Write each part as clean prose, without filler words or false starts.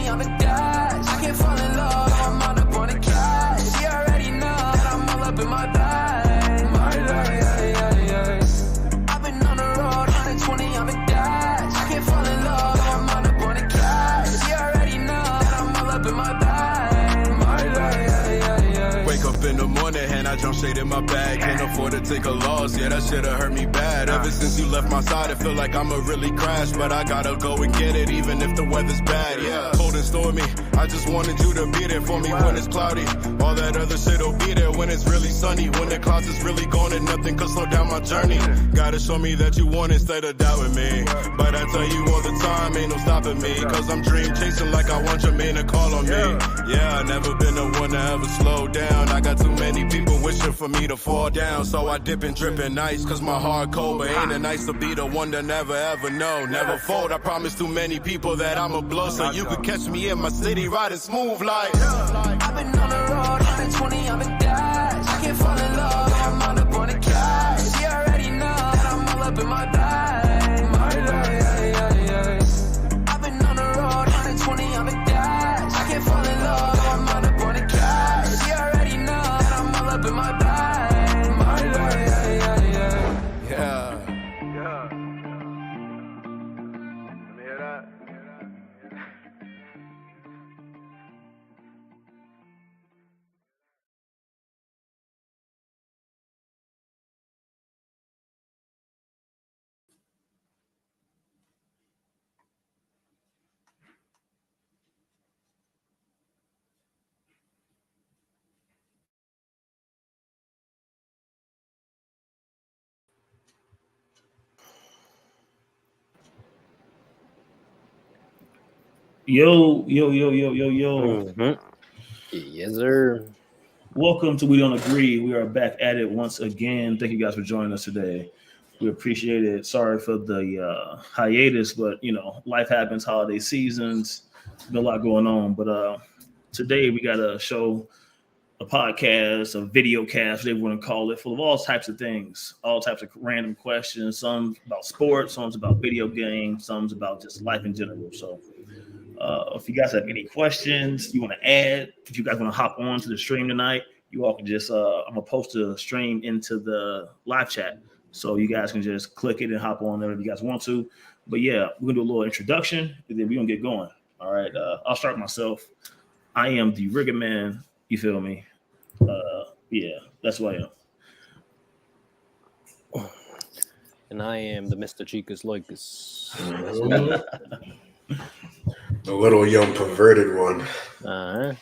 I'm a dash. I can't fall in love, I'm on up on the cash. She already know that I'm all up in my bag. My life. I've been on the road, 120, I'm a dash. I can't fall in love, I'm on up on the cash. She already know that I'm all up in my bag. My life. Wake up in the morning and I jump straight in my bag. Can't afford to take a loss, yeah, that should've hurt me bad. Ever since you left my side, I feel like I'ma really crash. But I gotta go and get it, even if the weather's bad, yeah. Cold and stormy, I just wanted you to be there for me when it's cloudy. All that other shit'll be there when it's really sunny. When the clouds is really gone and nothing could slow down my journey. Gotta show me that you want instead of doubting me. But I tell you all the time, ain't no stopping me. Cause I'm dream chasing like I want your man to call on me. Yeah, I never been the one to ever slow down. I got too many people wishing for me to fall down. So I dip and drip in ice, cause my heart cold. But ain't it nice to be the one to never ever know. Never fold, I promise too many people that I'ma blow. So you could catch me in my city riding smooth like. I've been on the road, 120, I'm a dash. I can't fall in love, I'm on up on the cash. She already know that I'm all up in my bag. My life. I've been on the road, 120, I'm a dash. I can't fall in love, I'm on up on the cash. She already know that I'm all up in my bag. My life. Yeah. Yo. Yes, sir. Welcome to We Don't Agree. We are back at it once again. Thank you guys for joining us today. We appreciate it. Sorry for the hiatus, but life happens, holiday seasons, been a lot going on. But today we got a show, a podcast, a video cast, whatever you want to call it, full of all types of things, all types of random questions. Some about sports, some's about video games, some's about just life in general. So if you guys have any questions you want to add, if you guys want to hop on to the stream tonight, you all can just, I'm going to post the stream into the live chat. So you guys can just click it and hop on there if you guys want to. But yeah, we're going to do a little introduction and then we're going to get going. All right. I'll start myself. I am the Rigger Man. You feel me? Yeah, that's who I am. And I am the Mr. Chicas Lucas. The little young perverted one. Uh-huh.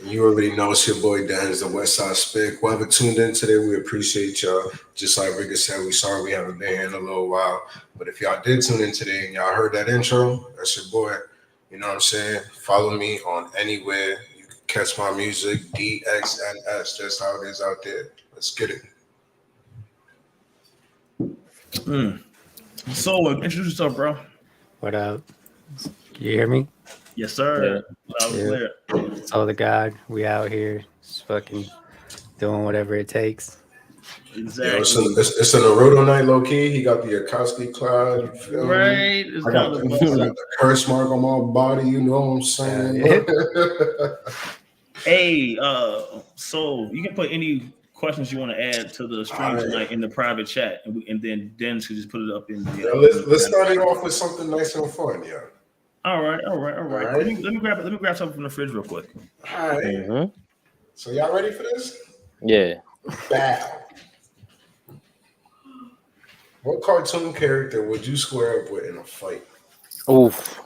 You already know it's your boy Dan's the West Side Spick. Whoever tuned in today, we appreciate y'all. Just like Rigger said, we sorry we haven't been here in a little while. But if y'all did tune in today and y'all heard that intro, that's your boy. You know what I'm saying? Follow me on anywhere. You can catch my music, DXNS. That's how it is out there. Let's get it. So introduce yourself, bro. What up? You hear me? Yes, sir. Loud and clear. So the God, we out here just fucking doing whatever it takes. Exactly. Yeah, it's a Naruto night, low key. He got the Akatsuki cloud. You feel me? Right. I got the curse mark on my body. You know what I'm saying? Hey, so you can put any questions you want to add to the stream tonight in the private chat, and then Dennis could just put it up in the. Let's start it off with something nice and fun, yeah. All right. Let me grab something from the fridge real quick. All right. Mm-hmm. So y'all ready for this? Yeah. Bow. What cartoon character would you square up with in a fight? Oof.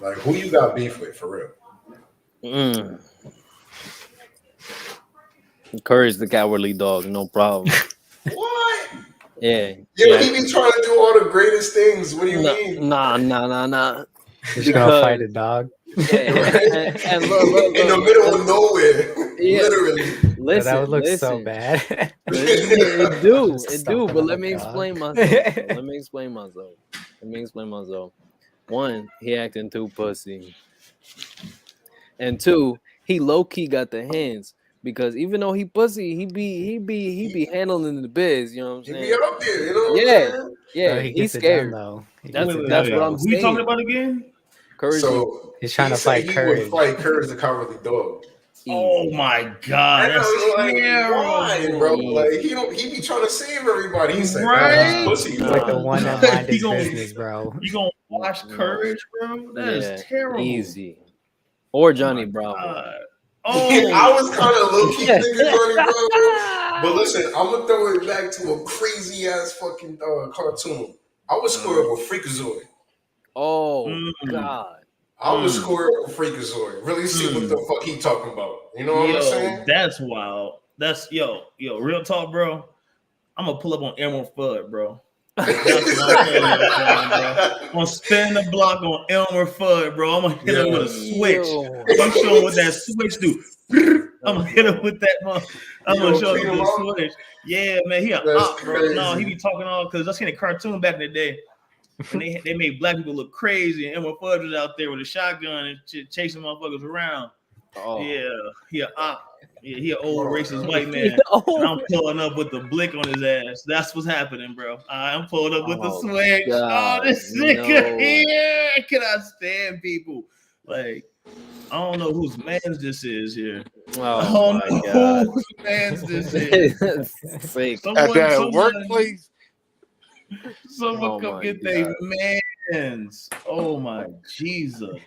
Like, who you got beef with, for real? Courage the Cowardly Dog, no problem. What? Yeah. Yeah, he be trying to do all the greatest things. What do you mean? Nah. Just gonna fight a dog. And look, in the middle of nowhere. Yeah. Literally. Listen, that would look so bad. It do. But let me explain myself. One, he acting too pussy. And two, he low key got the hands. Because even though he pussy, he be handling the biz, you know what I'm saying? He be up there, you know what I'm saying? Yeah, he's scared. Done, that's what I'm saying. Who you talking about again? Courage. So He's trying he to said fight he Courage. would fight Courage the Cowardly Dog. Oh my God, And I that's was like, terrible, why, bro? Like he be trying to save everybody. He said, Right? nah, pussy, With the bro. one that mind his He gonna- business, bro. You gonna watch Courage, bro? That is terrible. Easy. Or Johnny Oh my Bravo. God. I Oh, was kind of low key thinking Johnny Bravo. But listen, I'm gonna throw it back to a crazy ass fucking cartoon. I was scored with Freakazoid. Oh God. I was scored with Freakazoid. Really see what the fuck he talking about. You know what I'm saying? That's wild. That's yo, real talk, bro. I'm gonna pull up on Elmer Fudd, bro. That's what I'm telling you, bro. I'm gonna spin the block on Elmer Fudd, bro. I'm gonna hit him with a switch. I'm showing what that switch do. I'm gonna hit him with that. I'm gonna show him the switch. Yeah, man, he a op, bro. Crazy. No, he be talking all because I seen a cartoon back in the day. And they made black people look crazy, and Elmer Fudd was out there with a shotgun and chasing motherfuckers around. Oh. Yeah, he a op. Yeah, he an old racist white man. Oh. And I'm pulling up with the blick on his ass. That's what's happening, bro. I'm pulling up with the Oh, switch. God, Oh, this nigga no. here. Can I stand people? Like, I don't know whose man's this is here. I Oh don't my know God. whose man's this is. Fake. At that workplace. Someone Oh come my get their mans. Oh my Jesus.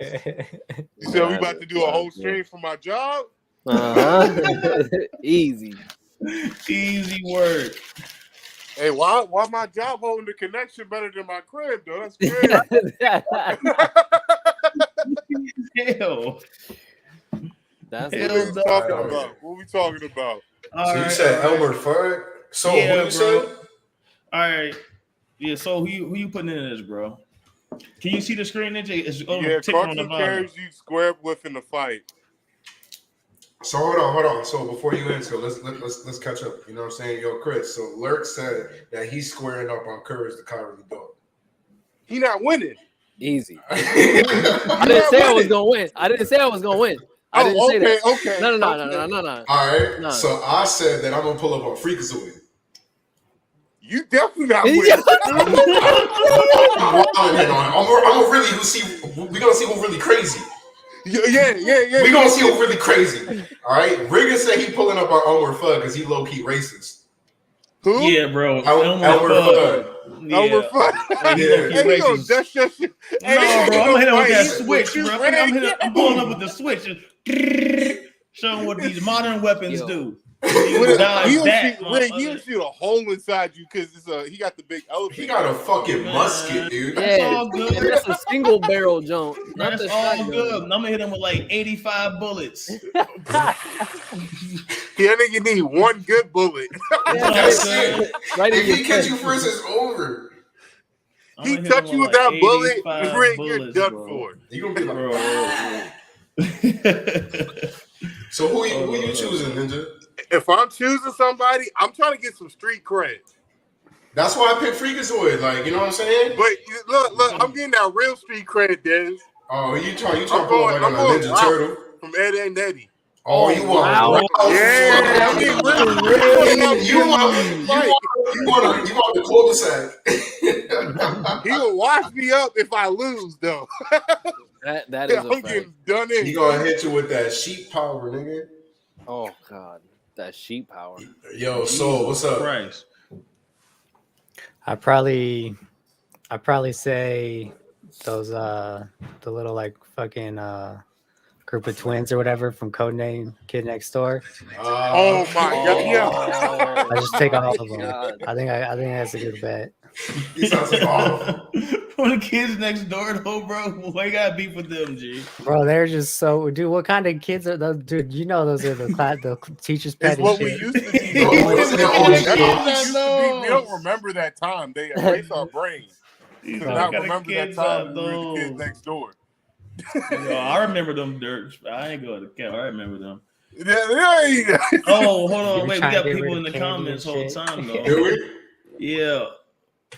So we about to do a whole stream for my job. Easy. Easy work. Hey, why my job holding the connection better than my crib though? That's crazy. Hell. That's Hell What we no. talking about? What we talking about? All You right, said all right. Elmer Fudd. So Yeah, who you said? bro. All right. Yeah, so who you putting in this, bro? Can you see the screen, Ninja? It's Yeah, tick on the cartoon bottom. carries you square up with in the fight. So hold on. So before you answer, let's catch up. You know what I'm saying? Yo, Chris. So Lurk said that he's squaring up on Courage the Cowardly Dog. He not winning. easy. I I didn't say I was gonna win. I didn't say I was gonna win. I didn't say that. Okay. No. All right. No. So I said that I'm gonna pull up on Freakazoid. You definitely not winning. I'm gonna really see. We gonna see who really crazy. Yeah. We gonna see who really crazy. All right. Rigger said he pulling up on Elmer Fudd because he low key racist. Who? Yeah, bro. Elmer Fudd. Yeah. Elmer Fudd. He Yeah. low-key Hey, he gonna racist. dust your shit. No, bro, I'm gonna hit him with that switch, You bro. ready? I'm pulling up with the switch. Show him what these modern weapons Yo. do. He'll Dodge shoot a hole inside you because he got the big elephant. He got a fucking musket, dude. That's Yeah, all good. that's a single barrel jump. Not That's the all shotgun. good. I'm gonna hit him with like 85 bullets. Yeah, nigga need one good bullet. That's it. Right in If your he catch you chest. first, it's over. I'm He gonna hit touch him you with like that bullet, 85 Rick, you're bullets, done bro. for. You gonna be like, Bro. so who you choosing, Ninja? If I'm choosing somebody, I'm trying to get some street cred. That's why I picked Freakazoid. Like, you know what I'm saying? But look, I'm getting that real street cred, Dez, Oh, you trying to I'm pull up going- like I'm a going Ninja Ralph. Turtle? from Ed and Eddie. Oh, you want Wow. Ralph? Yeah, I'm getting You want the cul-de-sac. He will wash me up if I lose, though. That is a I'm fact. getting done in. He gonna hit you with that sheep power, nigga. Oh God, that sheep power. Yo, Soul, what's up? Christ. I probably say those the little like fucking group of twins or whatever from Codename Kid Next Door. Oh my God, yeah. I just take all of them. God. I think that's a good bet. He sounds like all. For the kids next door, though, bro. Why you gotta beef with them, G? Bro, they're just so dude. What kind of kids are those, dude? You know those are the teachers' pet It's and what we shit. used to be. Yo, what's the old That's shit? what we used to be. We don't remember that time. They erase our brains. These To what not kind of remember that kids time are when we were the kids those? next door. Yo, I remember them dirts. I ain't going to count. I remember them. There you go. Oh, hold You on, were wait. We trying got to get people rid in the of candy comments and whole shit. time Do though. we? Yeah.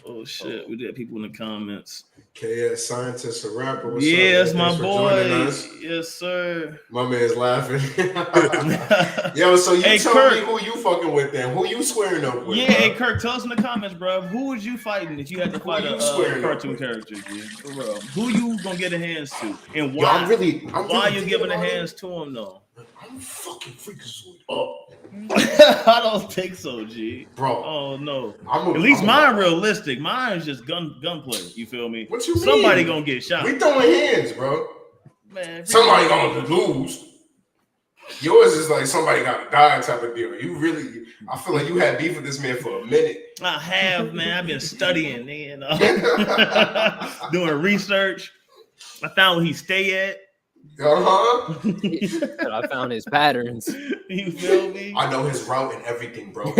Oh shit, we did people in the comments. KS Scientist, a rapper. What's Yeah, up, that's man? my Thanks for boy. joining us. Yes, sir. My man's laughing. Yo, so you Hey, tell Kirk. me who you fucking with then? Who you squaring up with? Yeah, bro? hey Kirk, tell us in the comments, bro. Who was you fighting if you had to fight you a squaring up cartoon with? character, dude? For real. Who you gonna get a hands to, and Yo, why? I'm really Why you thinking giving the about it. hands to him though? I'm fucking freakazoid up, I don't think so, G. bro. Oh no. I'm At least mine realistic. Mine is just gunplay. You feel me? What you mean? Somebody gonna get shot. We throwing hands, bro. Man, Somebody gonna lose. Yours is like somebody got to die type of deal. You really, I feel like you had beef with this man for a minute. I have, man. I've been studying, you know, doing research. I found where he stay at. I found his patterns. You feel me? I know his route and everything, bro.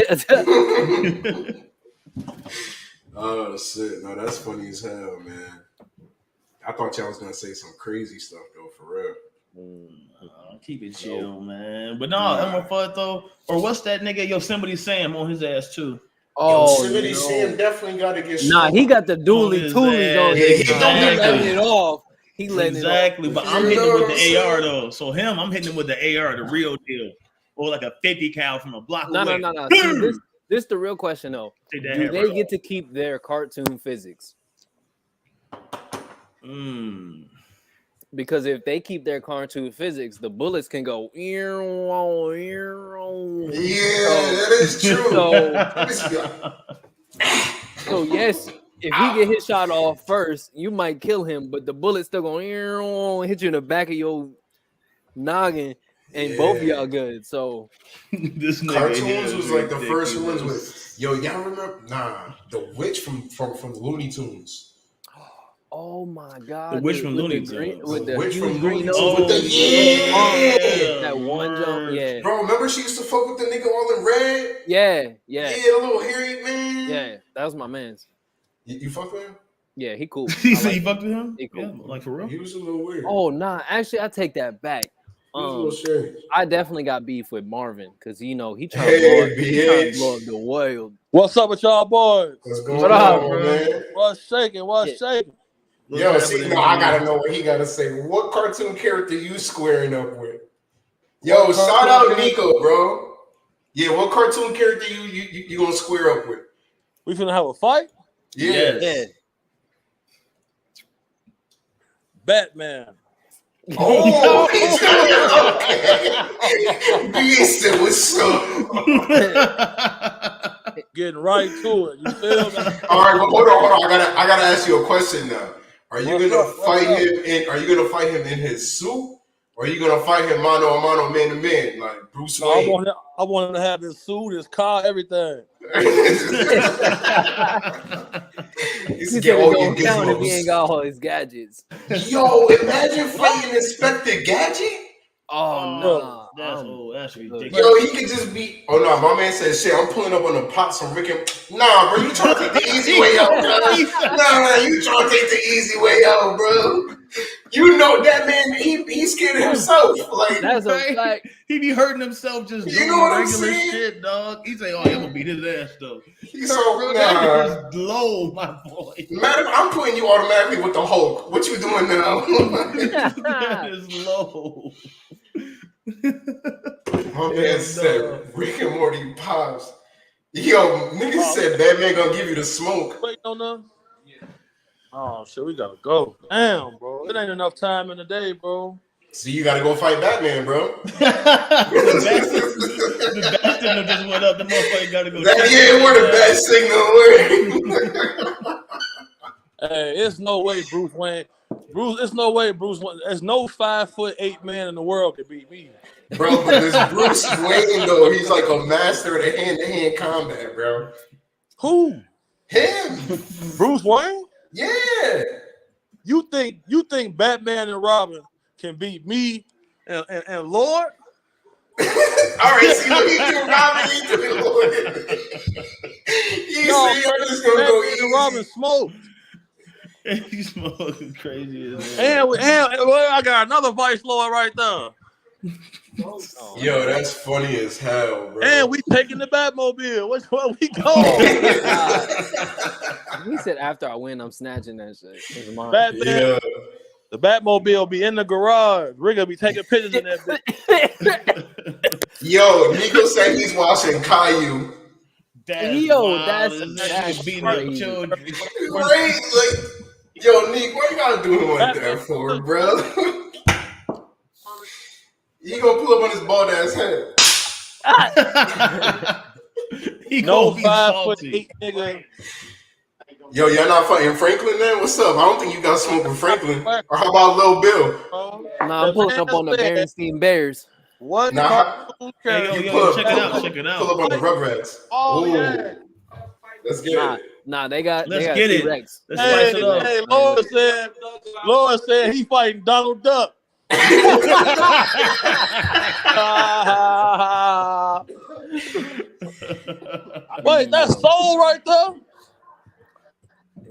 Oh shit, no, that's funny as hell, man. I thought y'all was gonna say some crazy stuff though, for real. Keep it chill, man. But no, I'm gonna fuck though. Or what's that nigga Yosemite Sam on his ass too? Yosemite Sam definitely got to get. Nah, he got the dually toolies on. Yeah, He he letting it off. He letting exactly, it but off. I'm You hitting know him with what I'm the saying? AR though. So I'm hitting him with the AR, the real deal, or like a 50 cal from a block No. away. See, this the real question though. Take that Do head they right get off. to keep their cartoon physics? Because if they keep their cartoon physics, the bullets can go. Yeah, that is true. So yes, if he get his shot off first, you might kill him, but the bullet's still going hit you in the back of your noggin, and both of y'all good. So This nigga Cartoons here was is like the first ridiculous. ones with y'all remember? Nah, the witch from Looney Tunes. oh my god, The witch from with Looney the green, Tunes. with The the witch huge from green Looney nose, Tunes with the that one jump, yeah, Bro, remember she used to fuck with the nigga all in red? yeah, The little hairy man. yeah. That was my man's. You fuck with him? Yeah, he cool. He I said like you him. fucked with him? He cool. Yeah, like for real? He was a little weird. Oh nah, actually, I take that back. He was a little strange. I definitely got beef with Marvin because he trying to Hey, blow up the world. What's up with y'all boys? What's going What up, on, bro? man? What's shaking? What's shaking? Yo, see, no, I gotta know what he gotta say. What cartoon character you squaring up with? Yo, What shout cartoon out character? Nico, bro. Yeah, what cartoon character you gonna square up with? We finna have a fight? Yeah. Yeah. Batman. Oh, he said, "What's up?" Getting right to it. You feel me? All right, but hold on. I gotta ask you a question now. Are you What's gonna up? What's fight up? him in? Are you gonna fight him in his suit, or are you gonna fight him mano a mano, man to man, like Bruce No, I Wayne? want him to have his suit, his car, everything. He said it don't count if he ain't got all his gadgets. Yo, imagine fighting Inspector Gadget. Oh no. no, That's ridiculous. Yo, he could just be. Oh no, my man said, "Shit, I'm pulling up on the pots from Rick and." Nah, bro, you trying to take the easy way out, bro? Nah, you trying to take the easy way out, bro? You know that man, he's scared of himself. Like that's a Right? fact. He be hurting himself just You doing know what I'm regular saying? shit, dog. He say, "Oh, I'm gonna beat his ass though." he's so Bro, nah. that is low, my boy. Madam, I'm putting you automatically with the Hulk. What you doing now? That is low. My man said Rick and Morty pops. Yo, niggas said Batman gonna give you the smoke. Wait on them. Oh shit, we gotta go. Damn, bro. It ain't enough time in the day, bro. So you gotta go fight Batman, bro. The bat signal just went up. The motherfucker gotta go. Where the bat signal went. Hey, it's no way Bruce Wayne. It's no way Bruce Wayne. There's no 5'8" man in the world could beat me. Bro, but this Bruce Wayne though, he's like a master of the hand-to-hand combat, bro. Who? Him? Bruce Wayne? Yeah. You think Batman and Robin can beat me and Lord? All right, see what he do, Robin, he do Lord. You No, see, I'm just gonna go Batman easy. and Robin smoked. He's smoking crazy as hell. And well, I got another Vice Lord right there. Oh, Yo, that's funny as hell, bro. And we taking the Batmobile. Where we Oh going? my God. He said after I win, I'm snatching that shit. It's mine. Batman. Yeah. The Batmobile be in the garage. We're gonna be taking pictures in that bitch. Yo, Nico said he's watching Caillou. That's beating up crazy. children. Right? Like, yo, Nick, what you gotta do him like that for, bro? He gonna pull up on his bald ass head. He No gonna be 5'8" nigga. Yo, y'all not fighting Franklin, man? What's up? I don't think you got smoke with Franklin. Or how about Lil Bill? Bro. Nah, I'm pulling up on the Berenstein Bears. What? Nah. Hey, cartoon yo, character- check it out. Check it Pull up out. on the Rugrats. Oh, Ooh. yeah. Let's get Nah, it. nah, they got Let's they got get it. T-Rex. Let's spice Hey, it up. hey, Lord said he fighting Donald Duck. Wait, that's Soul right there?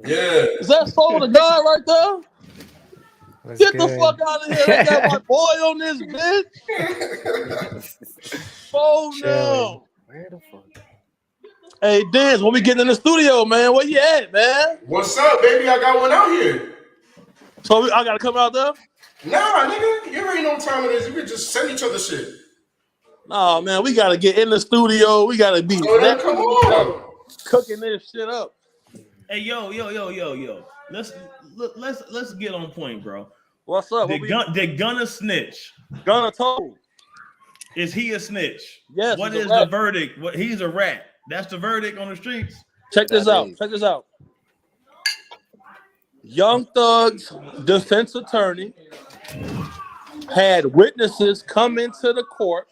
Yeah. Is that Soul the guy right there? What's Get the good? fuck out of here. They got my boy on this bitch. Oh no. Where the fuck? Hey, Dance, when we get in the studio, man, where you at, man? What's up, baby? I got one out here. So I gotta come out there? Nah, nigga. You already know what time it is. You can just send each other shit. No, man, we gotta get in the studio. We gotta be Oh, then come on. cooking this shit up. Hey, yo. Let's get on point, bro. What's up? Did Gunna snitch? Gunna told. Is he a snitch? Yes. What he's a is the rat. verdict? What he's a rat. That's the verdict on the streets. Check this That out. is. Check this out. Young Thug's defense attorney had witnesses come into the court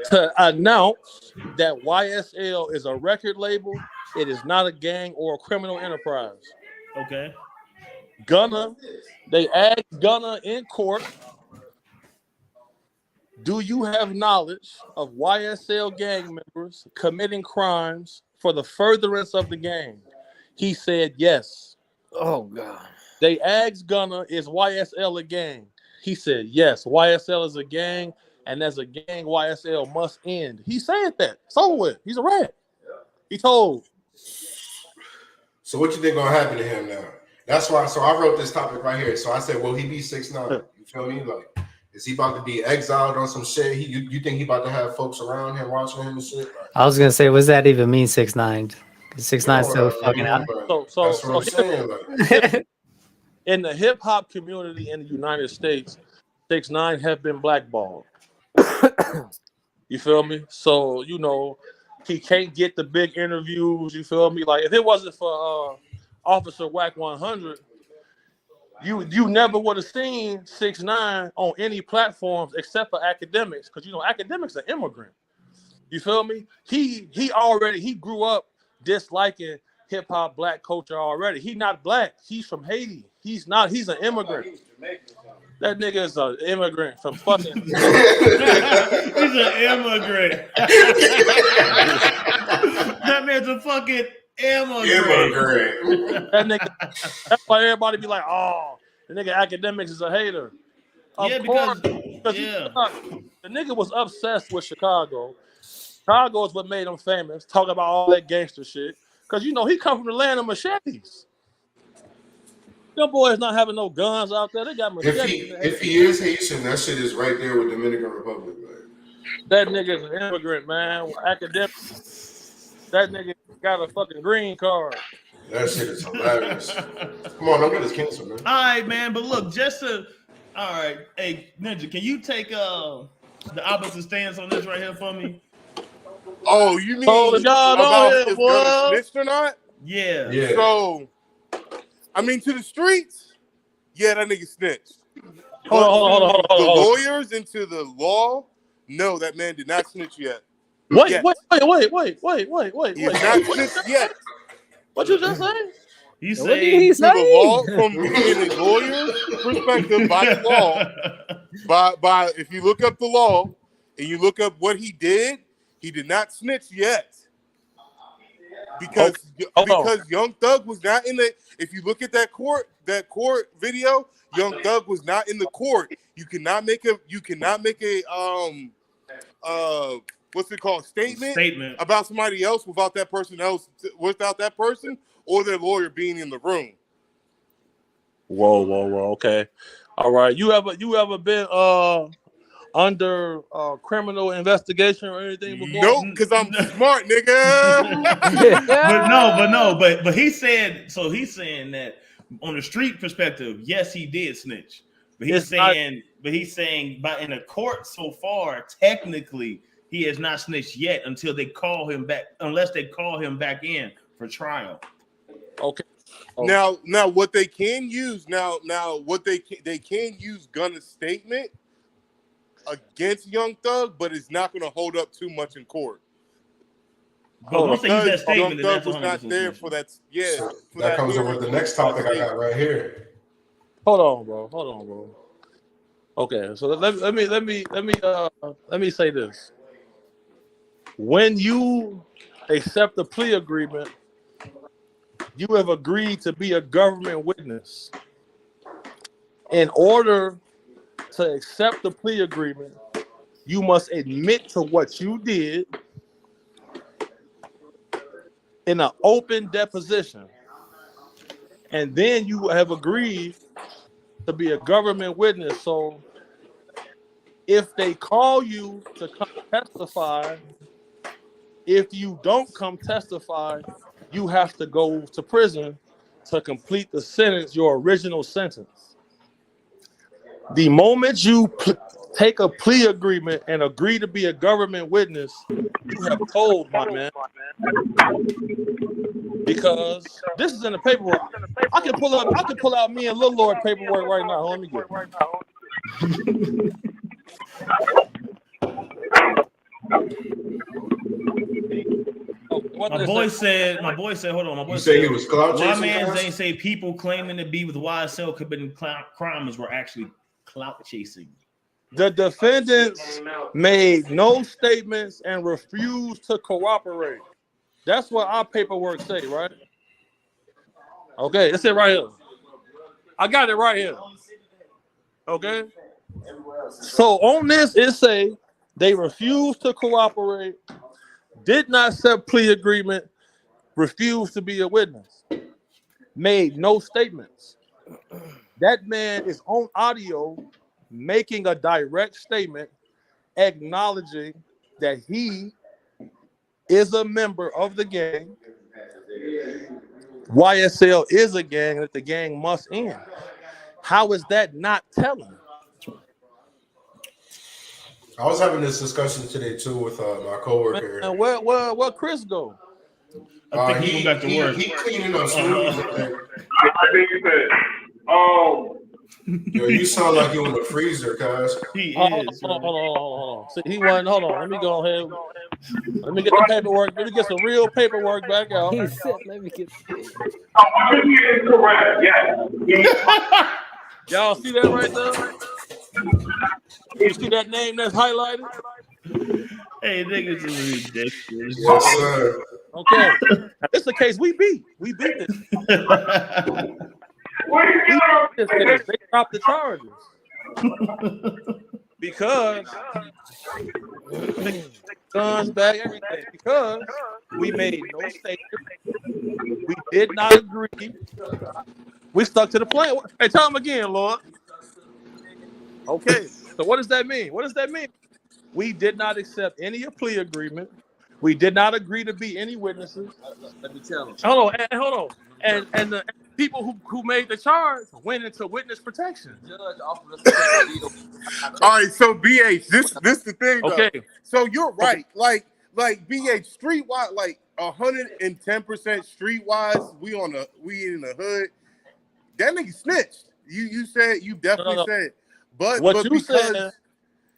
to announce that YSL is a record label. It is not a gang or a criminal enterprise. Okay. They asked Gunna in court, do you have knowledge of YSL gang members committing crimes for the furtherance of the gang? He said yes. Oh God. They asked Gunna, is YSL a gang? He said yes. YSL is a gang, and as a gang, YSL must end. He said that. It's over with. He's a rat. He told. So what you think gonna happen to him now? That's why. So I wrote this topic right here. So I said, will he be 6ix9ine? You feel me? Like, is he about to be exiled on some shit? You think he about to have folks around him watching him and shit? Like, I was gonna say, what's that even mean? 6ix9ine. 6ix9ine's still fucking out. So That's what I'm saying. Like, in the hip hop community in the United States, 6ix9ine have been blackballed. You feel me? So he can't get the big interviews. You feel me? Like if it wasn't for Officer Whack 100, you never would have seen 6ix9ine on any platforms except for academics, because academics are immigrant. You feel me? He grew up disliking hip hop black culture already. He not black. He's from Haiti. He's an immigrant. That nigga is an immigrant from fucking. He's an immigrant. That man's a fucking immigrant. That nigga. That's why everybody be like, oh, the nigga academics is a hater. Of course, because the nigga was obsessed with Chicago. Chicago is what made him famous. Talking about all that gangster shit. Because he come from the land of machetes. Them boys not having no guns out there. They got machetes. if he is Haitian, that shit is right there with Dominican Republic. Man. That nigga's an immigrant, man. Academic. That nigga got a fucking green card. That shit is hilarious. Come on, don't get us canceled, man. All right, man. But look, all right. Hey, Ninja, can you take the opposite stance on this right here for me? Oh, you mean Oh, God, about oh, yeah, if boy. Gunna snitched or not? Yeah. Yeah. So, I mean, to the streets, yeah, that nigga snitched. Hold on. The lawyers into the law, no, that man did not snitch yet. Wait. Yes. Wait. He has not snitched yet. What you just say? You What did say he To say? the law, from being a lawyer's perspective, by the law, by if you look up the law and you look up what he did not snitch yet. because Hold on. because Young Thug was not in the. If you look at that court video, Young Thug was not in the court. You cannot make a what's it called, statement about somebody else without that person or their lawyer being in the room. Whoa. Okay. All right. You ever been under criminal investigation or anything before? Nope, because I'm smart, nigga. but he's saying that on the street perspective, yes, he did snitch. But he's saying in a court so far, technically, he has not snitched yet until they call him back, unless they call him back in for trial. Okay. Now what they can use they can use Gunna's statement against Young Thug, but it's not going to hold up too much in court. But once they use that statement, Young Thug was not there for that. Yeah, So that comes up with the next topic I got right here. Hold on, bro. Okay, so let me say this. When you accept the plea agreement, you have agreed to be a government witness. In order to accept the plea agreement, you must admit to what you did in an open deposition. And then you have agreed to be a government witness. So if they call you to come testify, if you don't come testify, you have to go to prison to complete the sentence, your original sentence. The moment you take a plea agreement and agree to be a government witness, you have told, my man. Because this is in the paperwork. I can pull out me and Lil Lord paperwork right now. Let me get it. My boy said, hold on. My boy You say he was clout chasing? My man ain't say people claiming to be with YSL committing crimes were actually clout chasing. The defendants made no statements and refused to cooperate. That's what our paperwork say, right? Okay, it's it right here. I got it right here. Okay. So on this, it say they refused to cooperate, did not accept plea agreement, refused to be a witness, made no statements. That man is on audio making a direct statement acknowledging that he is a member of the gang. YSL is a gang, that the gang must end. How is that not telling? I was having this discussion today too with my coworker. And where Chris go? I think he went back to work. He cleaning up snooze up there. I think he said, Yo, you sound like you in the freezer, cuz. He Hold is. on. See, he wasn't. Hold on. Let me go ahead. Let me get the paperwork. Let me get some real paperwork back out. He said, let me get he is correct, yes. Y'all see that right there? You see that name that's highlighted? Hey, niggas is ridiculous. Yes, sir. Okay. Now, this is the case we beat. We beat this. They dropped the charges. Because guns back, everything. Because we made no statement. We did not agree. We stuck to the plan. Hey, tell them again, Lord. Okay. So what does that mean? What does that mean? We did not accept any plea agreement. We did not agree to be any witnesses. Let me tell them. Hold on. And the people who made the charge went into witness protection. All right, so BH, this the thing. Though. Okay. So you're right. Like BH, streetwise, like 110% streetwise. We in the hood. That nigga snitched. You said, you definitely said. But because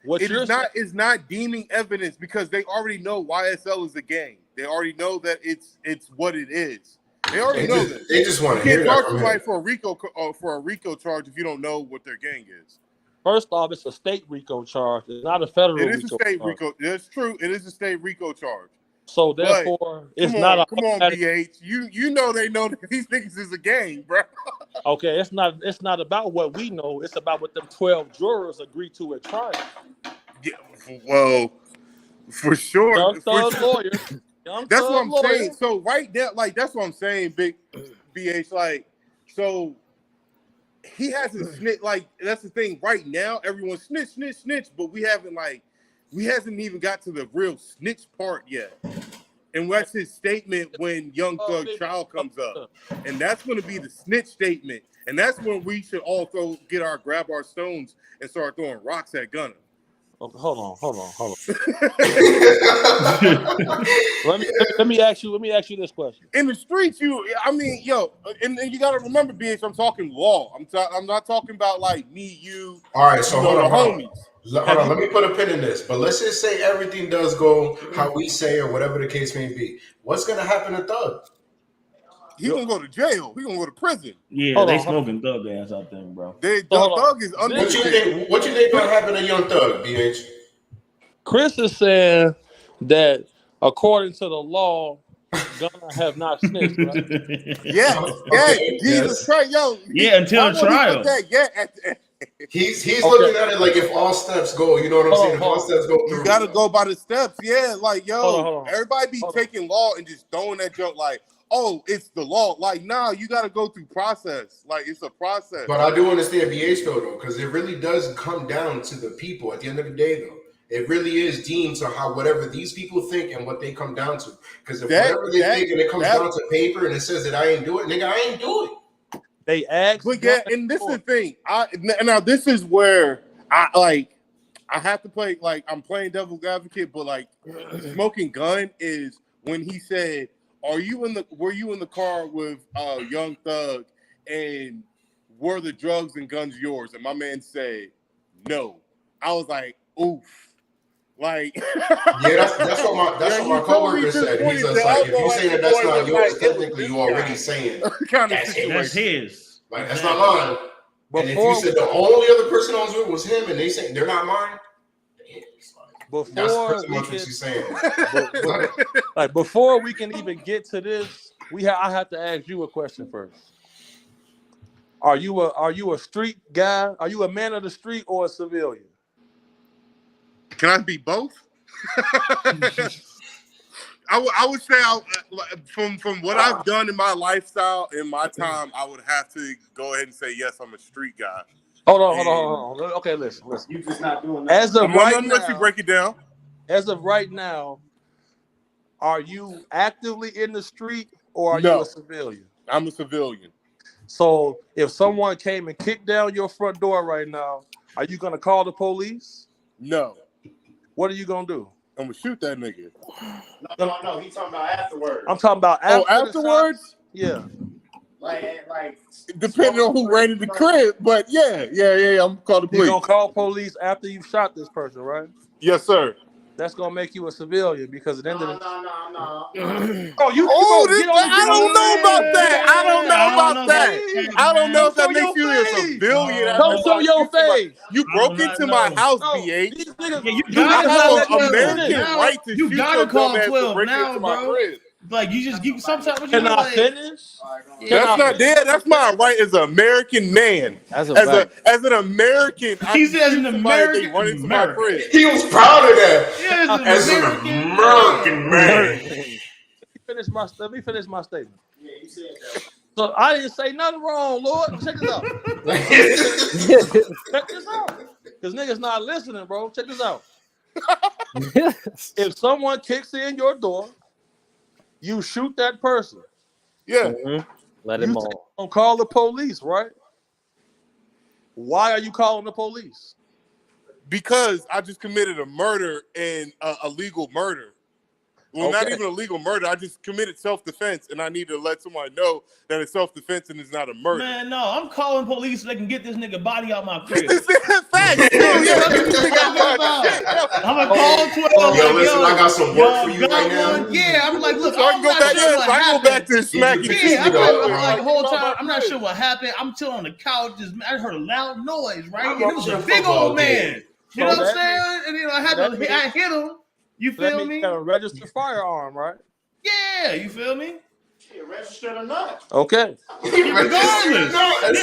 it's not deeming evidence because they already know YSL is a gang. They already know that it's what it is. They already know that. They just want to hear that. You can't charge somebody for a RICO charge if you don't know what their gang is. First off, it's a state RICO charge. It's not a federal RICO. It is a state RICO. That's true. It is a state RICO charge. So therefore, it's Come not on, a come on, automatic- BH. You know they know that these niggas is a gang, bro. Okay, it's not about what we know. It's about what them 12 jurors agreed to at trial. Yeah, well, for sure. Young For Thug sure. lawyer. Young That's Thug what I'm lawyer. saying. So right there, like that's what I'm saying, big BH. Like, so he hasn't snitched. Like that's the thing. Right now, everyone's snitch, but we hasn't even got to the real snitch part yet. And that's his statement when Young Thug trial comes up, and that's going to be the snitch statement, and that's when we should all grab our stones and start throwing rocks at Gunna. Okay, hold on. let me ask you this question. In the streets, and you got to remember, BH, I'm talking law. I'm not talking about like me, you. All right, so hold on. homies. Hold on, let me put a pin in this. But let's just say everything does go how we say or whatever the case may be. What's going to happen to Thug? He gonna go to jail. He gonna go to prison. Yeah, they smoking Thug ass out there, bro. Thug is under. What you think gonna happen to Young Thug, BH? Chris is saying that according to the law, Gunna have not snitched, right? Yeah, Okay, Jesus Christ, yo. Yeah, until the trial. He's looking at it like if all steps go, you know what I'm saying? If all steps go through, you gotta go by the steps. Yeah, like Hold on. everybody be taking law and just throwing that joke like, oh, it's the law. Like, nah, you gotta go through process. Like, it's a process. But I do understand BH though, because it really does come down to the people at the end of the day, though. It really is deemed to how whatever these people think and what they come down to. Because if whatever they think and it comes down to paper and it says that I ain't do it, nigga, I ain't do it. They asked. But yeah, and this is the thing. Now this is where I have to play, like, I'm playing devil's advocate, but like smoking gun is when he said, were you in the car with Young Thug and were the drugs and guns yours? And my man said no. I was like, oof. Like, yeah, that's what my coworker said. He's just like, if you saying that's not yours, technically you already saying that's his. Like, that's not mine. And if you said the only other person I was with was him, and they say they're not mine, that's pretty much what you're saying. Like, before we can even get to this, I have to ask you a question first. Are you a street guy? Are you a man of the street or a civilian? Can I be both? I would say from what I've done in my lifestyle in my time, I would have to go ahead and say yes, I'm a street guy. Hold on. Okay, listen. You just not doing that. As of right now, let you break it down. As of right now, are you actively in the street or are you a civilian? I'm a civilian. So if someone came and kicked down your front door right now, are you gonna call the police? No. What are you gonna do? I'm gonna shoot that nigga. No. He's talking about afterwards. I'm talking about afterwards? Yeah. Like depending on who ran in the crib, but yeah. I'm gonna call the police. You gonna call police after you've shot this person, right? Yes, sir. That's gonna make you a civilian because at the end of the no. I don't know about that. I don't know if that makes you a civilian. Don't show your face. You broke into my house, BH. These niggas, Yeah, you I gotta have call an 12 American now. right to You shoot gotta your call dumb ass 12 for breaking now, into my bro. crib. Like you just sometimes. Can I finish? That's not dead. That's my right as an American man. That's a as fact. As an American, He says an American. They run into my crib. He was proud of that. Yeah, As an American man. Let me finish my statement. Yeah, you said that. So I didn't say nothing wrong, Lord. Check this out. Check this out. Because niggas not listening, bro. Check this out. If someone kicks in your door, you shoot that person. Yeah. Let him all. Don't call the police, right? Why are you calling the police? Because I just committed a murder and a legal murder. Well, not even a legal murder. I just committed self-defense, and I need to let somebody know that it's self-defense and it's not a murder. Man, no, I'm calling police so they can get this nigga body out my crib. Fact. I'm gonna call 12. Yo, listen, I got some work for you right now. Yeah, I'm like, look, So I can go back. I go back to the smack. Yeah, I'm like the whole time. I'm not sure what happened. I'm chilling on the couch. I heard a loud noise, right? And it was a big old man. You know what I'm saying? And then I hit him. You That feel means me? you got a registered firearm, right? Yeah, you feel me? Shit, registered or not. Okay. Regardless.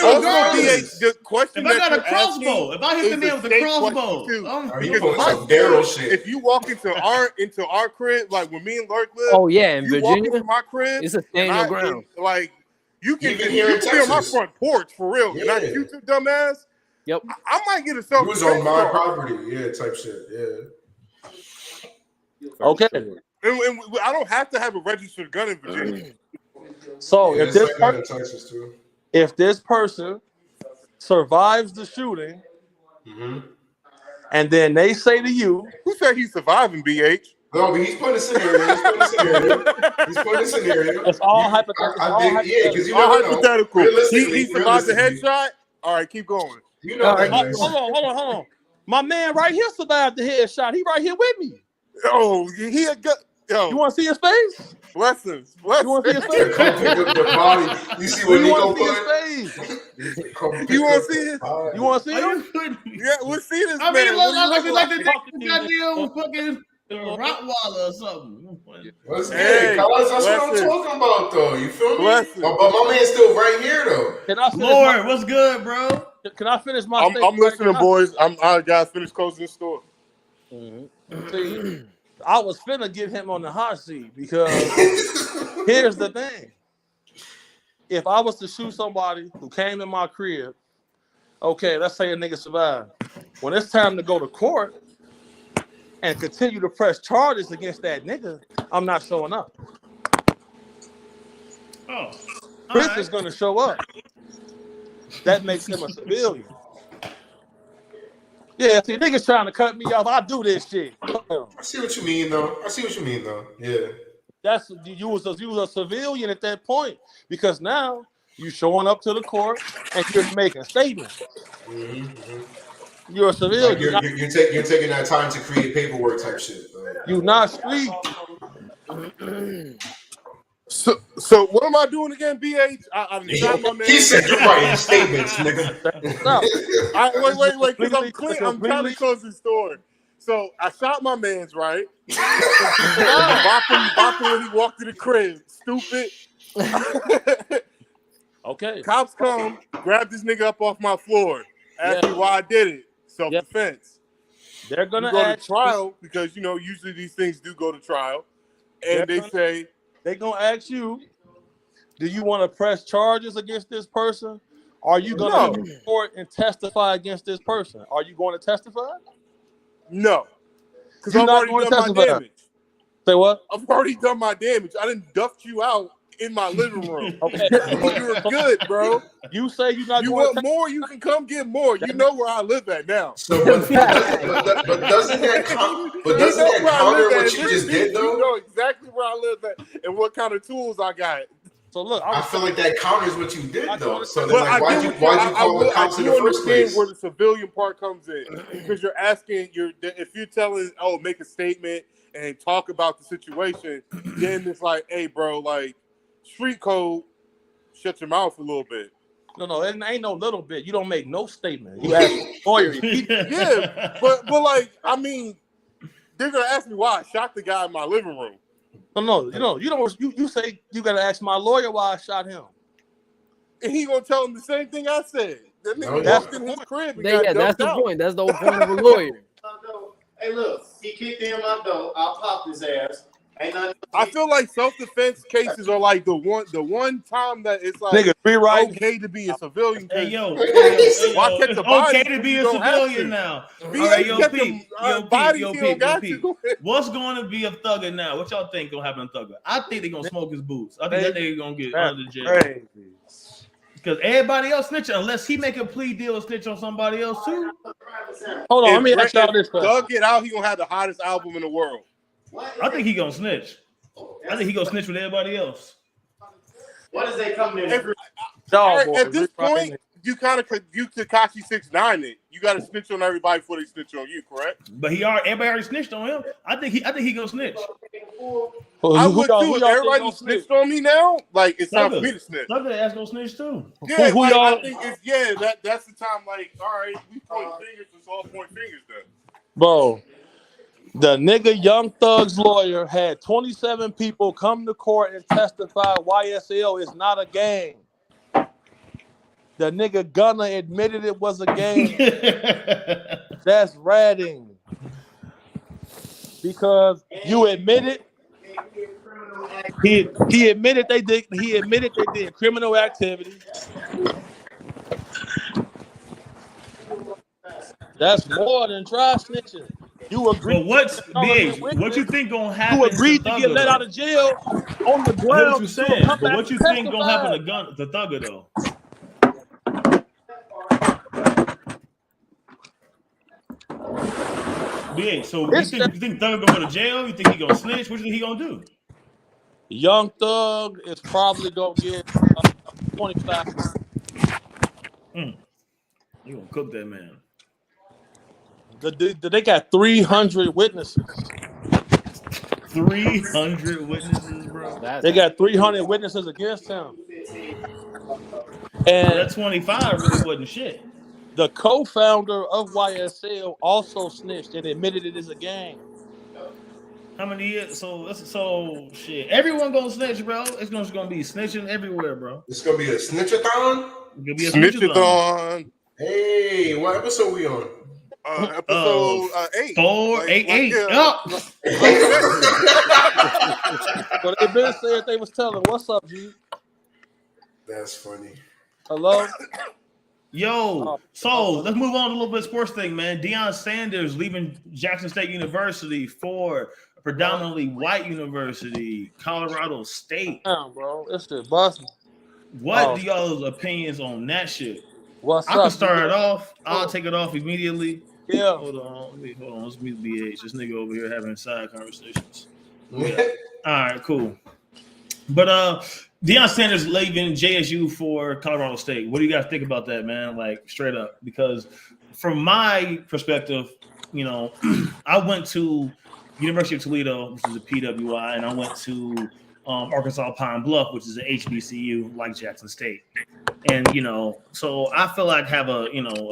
Also, Regardless. the question If I that got a you're crossbow, asking if I hit the is man a with a state crossbow, question too. Are you Because putting my some Daryl crib, shit? if you walk into our crib, like when me and Lurk live, Oh yeah, in you walk Virginia, into my crib, it's a and stand your I ground. and, like you can Even here in be on my Texas. front porch for real, and I Yeah. shoot your dumb ass. Yep. I might get a You self was on defense my charge. property, yeah, type shit, yeah. Okay. And I don't have to have a registered gun in Virginia. So Yeah, if it's this like that in person, Texas too. if this person survives the shooting, Mm-hmm. and then they say to you, Who said he's surviving, BH? No, but he's putting a scenario. He's putting a scenario. it's all hypothetical. I think, yeah, because you All never know. hypothetical. Realistically, He survived the realistically, headshot. All right, keep going. you know that. Hold Nice. on. My man right here survived the headshot. He right here with me. Oh, he a good. Yo, You want to see his face? blessings. You want to see his Yeah, face? come pick up the body. You see what You Nico want to see put? his face? Come pick You want up to see the it? body. You want to see Are you him? kidding me? Yeah, we'll see this I mean, man. it What looks do you like look the goddamn fucking Rottweiler or something. Let's get Hey, it, cuz. That's what I'm blessings. talking about, though. You feel me? Blessings. But my man's still right here, though. Can I finish Lord, what's good, bro? Can I finish my I'm statement? listening, boys. I gotta finish closing the store. See, I was finna get him on the hot seat because here's the thing. If I was to shoot somebody who came in my crib, okay, let's say a nigga survived. When it's time to go to court and continue to press charges against that nigga, I'm not showing up. Oh, Chris right. is gonna show up. That makes him a civilian. Yeah, see, niggas trying to cut me off. I do this shit. I see what you mean, though. Yeah. That's you was a civilian at that point because now you showing up to the court and you're making statements. You're a civilian. Like you're taking that time to create paperwork type shit. You're not street. So what am I doing again, BH? I shot my man. He said you're writing statements, nigga. No. Wait, because I'm clean. I'm trying to close the store. So I shot my man's right. Bopping when he walked to the crib. Stupid. Okay. Cops come, grab this nigga up off my floor. Ask me why I did it. Self-defense. They're gonna go to ask trial because usually these things do go to trial. And they say they're gonna ask you, do you want to press charges against this person? Are you gonna go to court and testify against this person? Are you going to testify? No. Because You're I've not already going to done my testify. damage. Say what? I've already done my damage. I didn't duft you out in my living room. Okay. You're good, bro. You say you're not You going want more, you can come get more. You know where I live at now. So, but doesn't that counter what you just did, though? You know exactly where I live at and what kind of tools I got. So look, I feel like that counters what you did, though. So then, But like, why'd you call the cops in the first place? Where the civilian part comes in, because you're asking, if you're telling, make a statement and talk about the situation, then it's like, hey, bro, like street code, shut your mouth a little bit. No, it ain't no little bit. You don't make no statement. You ask a lawyer. Yeah, but like, I mean, they're gonna ask me why I shot the guy in my living room. No, you don't. You say you gotta ask my lawyer why I shot him, and he gonna tell him the same thing I said. That nigga walked in his crib. And that's the point. That's the whole point of a lawyer. Hey, look, he kicked in my door. I popped his ass. Ain't nothing. I feel like self-defense cases are like the one time that it's like nigga, rewrite. Okay to be a civilian. Hey yo, why catch it's a body okay to be a civilian now. All Be right, able to get them bodies. What's going to be a thugger now? What y'all think gonna happen to thugger? I think they're gonna smoke his boots. I think that nigga gonna get under jail. Because everybody else snitching, unless he make a plea deal and snitch on somebody else too. Hold on, let me ask y'all this question. Thug get out, he gonna have the hottest album in the world. I think he gonna snitch. I think he gonna snitch with everybody else. What is they coming in? At this point, you kind of Tekashi 6ix9ine it. You got to snitch on everybody before they snitch on you, correct? But everybody already snitched on him. I think he gonna snitch. I would too. If everybody snitched on me now, like it's time for me to snitch. Thugger ass gonna snitch too. Yeah, I think it's that's the time. Like, all right, we point fingers, let's all point fingers then. Bro, The nigga Young Thug's lawyer had 27 people come to court and testify YSL is not a game. The nigga Gunna admitted it was a game. That's ratting. Because you admitted he admitted they did criminal activity. That's more than try snitching. You agree. But what you think gonna happen? You agreed to get let out of jail on the I hear ground. what you're saying, but what you think gonna happen to Thugger though? BH, so you think Thugger gonna go to jail? You think he gonna snitch? What do you think he gonna do? Young Thug is probably gonna get 25. You gonna cook that man? They got 300 witnesses. 300 witnesses, bro. They got 300 witnesses against him. And that 25 really wasn't shit. The co-founder of YSL also snitched and admitted it is a game. How many years? So shit. Everyone gonna snitch, bro. It's gonna be snitching everywhere, bro. It's gonna be a snitchathon. It's gonna be a snitchathon. Hey, what episode we on? Episode 8. 488. But they been saying they was telling, "What's up, G?" That's funny. Hello. Yo, so let's move on to a little bit of sports thing, man. Deion Sanders leaving Jackson State University for a predominantly white university, Colorado State. Damn, bro, it's just busting. What do y'all's opinions on that shit? What's I up? can start it off. I'll take it off immediately. Yeah. Hold on. Let's mute BH. This nigga over here having side conversations. Yeah. All right, cool. But Deion Sanders leaving JSU for Colorado State. What do you guys think about that, man? Like straight up, because from my perspective, I went to University of Toledo, which is a PWI, and I went to Arkansas Pine Bluff, which is an HBCU like Jackson State. And so I feel like I have a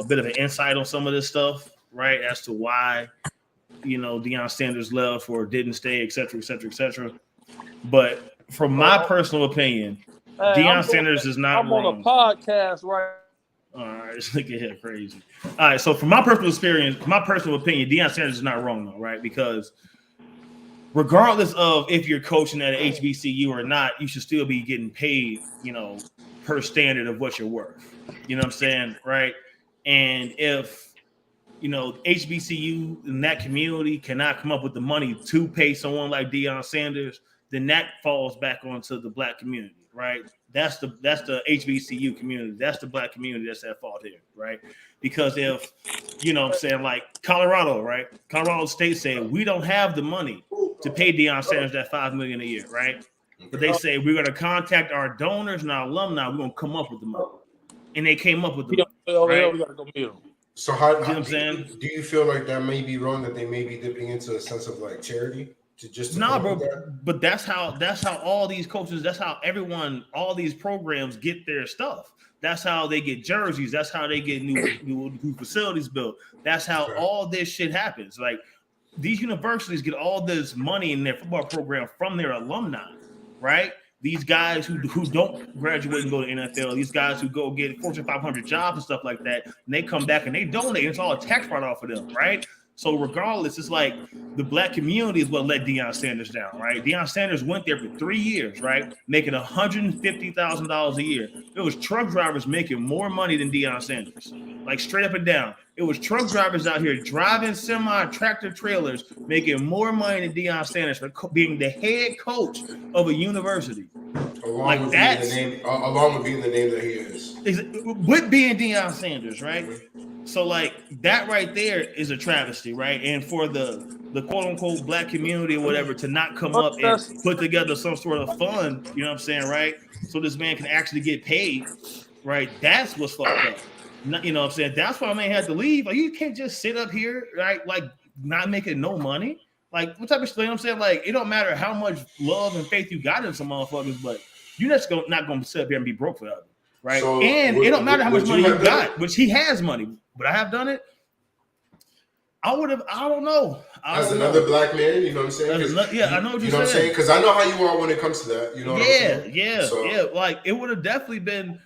bit of an insight on some of this stuff, right? As to why Deion Sanders left or didn't stay, et cetera, et cetera, et cetera. But from my personal opinion, Deion Sanders is not wrong. I'm on a podcast, right? All right, this nigga here crazy. All right, so from my personal experience, my personal opinion, Deion Sanders is not wrong though, right? Because regardless of if you're coaching at an HBCU or not, you should still be getting paid, per standard of what you're worth. You know what I'm saying, right? And if HBCU in that community cannot come up with the money to pay someone like Deion Sanders, then that falls back onto the black community, right? That's the HBCU community. That's the black community that's at fault here, right? Because if, like Colorado, right? Colorado State said, we don't have the money to pay Deion Sanders that $5 million a year, right? But they say, we're going to contact our donors and our alumni. We're going to come up with the money. And they came up with the money, right? We gotta go meet them. So how do you feel like that may be wrong, that they may be dipping into a sense of like charity? Bro, but that's how all these coaches, that's how all these programs get their stuff. That's how they get jerseys. That's how they get new facilities built. That's how all this shit happens. Like these universities get all this money in their football program from their alumni, right? These guys who don't graduate and go to NFL, these guys who go get Fortune 500 jobs and stuff like that, and they come back and they donate. It's all a tax write-off for them, right? So regardless, it's like the black community is what let Deion Sanders down, right? Deion Sanders went there for 3 years, right? Making $150,000 a year. It was truck drivers making more money than Deion Sanders, like straight up and down. It was truck drivers out here driving semi-tractor trailers, making more money than Deion Sanders for being the head coach of a university. Along with being the name that he is. With being Deion Sanders, right? So like that right there is a travesty, right? And for the quote unquote black community or whatever to not come up and put together some sort of fund, you know what I'm saying, right? So this man can actually get paid, right? That's what's fucked up. You know what I'm saying? That's why man had to leave. Like you can't just sit up here, right? Like not making no money. Like what type of shit, you know what I'm saying? Like it don't matter how much love and faith you got in some motherfuckers, but you're not gonna sit up here and be broke forever. Right. So and it don't matter how much money you got, which he has money. But I have done it. I would have. I don't know. As another black man, you know what I'm saying? I know what you know what I'm saying. Because I know how you are when it comes to that. You know what I'm saying? Yeah. Like it would have definitely been.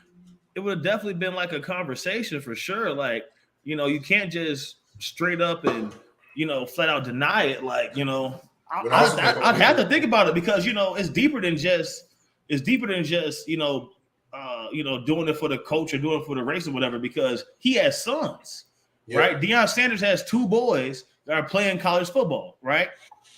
It would have definitely been like a conversation for sure. Like, you know, you can't just straight up and, you know, flat out deny it. Like, you know, I'd have to think about it because, you know, it's deeper than just, you know, doing it for the culture, doing it for the race or whatever, because he has sons, right? Deion Sanders has 2 boys that are playing college football, right?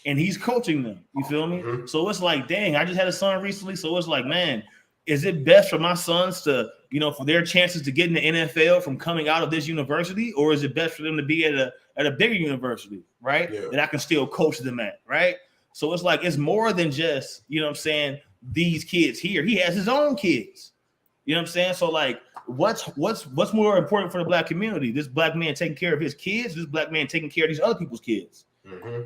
And he's coaching them. You feel me? Mm-hmm. So it's like, dang, I just had a son recently. So it's like, man, is it best for my sons to, you know, for their chances to get in the NFL from coming out of this university, or is it best for them to be at a bigger university, right? That I can still coach them at, right? So it's like, it's more than just, you know what I'm saying, these kids here. He has his own kids. You know what I'm saying? So like, what's more important for the black community? This black man taking care of his kids, this black man taking care of these other people's kids. Mm-hmm.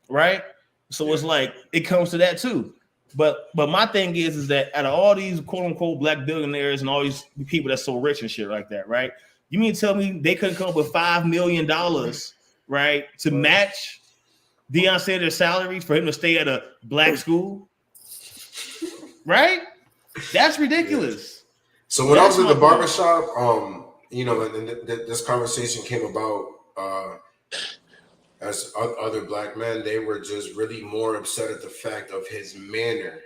Right? So it's like, it comes to that too. But my thing is that out of all these quote unquote black billionaires and all these people that's so rich and shit like that, right? You mean to tell me they couldn't come up with $5 million, right, to match Deion Sanders' salary for him to stay at a black school, right? That's ridiculous. So when I was in the barbershop, you know, and this conversation came about. As other black men, they were just really more upset at the fact of his manner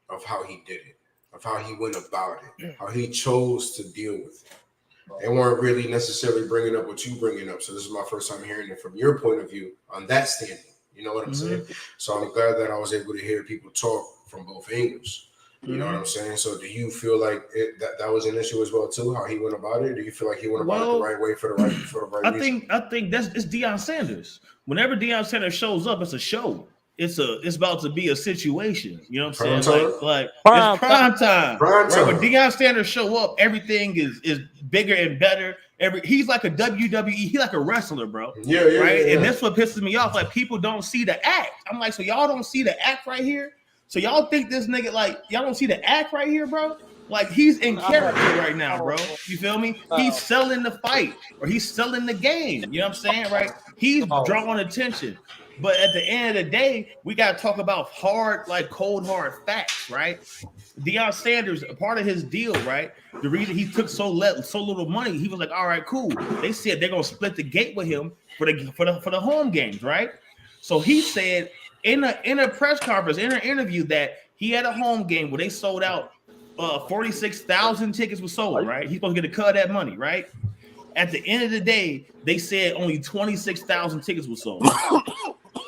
of how he did it, of how he went about it, how he chose to deal with it. They weren't really necessarily bringing up what you bringing up. So this is my first time hearing it from your point of view on that standing. You know what I'm saying? So I'm glad that I was able to hear people talk from both angles. You know what I'm saying? So do you feel like that was an issue as well too? How he went about it? Do you feel like he went about it the right way for the right reason? I think it's Deion Sanders. Whenever Deion Sanders shows up, it's a show. It's about to be a situation. You know what I'm saying? Like it's prime time. Right? When Deion Sanders show up, everything is bigger and better. He's like a WWE. He's like a wrestler, bro. Yeah. And that's what pisses me off. Like people don't see the act. I'm like, so y'all don't see the act right here? So y'all think this nigga, like, y'all don't see the act right here, bro? Like, he's in character right now, bro. You feel me? He's selling the fight, or he's selling the game. You know what I'm saying, right? He's drawing attention. But at the end of the day, we got to talk about cold, hard facts, right? Deion Sanders, a part of his deal, right? The reason he took so little money, he was like, all right, cool. They said they're going to split the gate with him for the home games, right? So he said, in a press conference, in an interview, that he had a home game where they sold out 46,000 tickets were sold, right? He's supposed to get a cut of that money, right? At the end of the day, they said only 26,000 tickets were sold,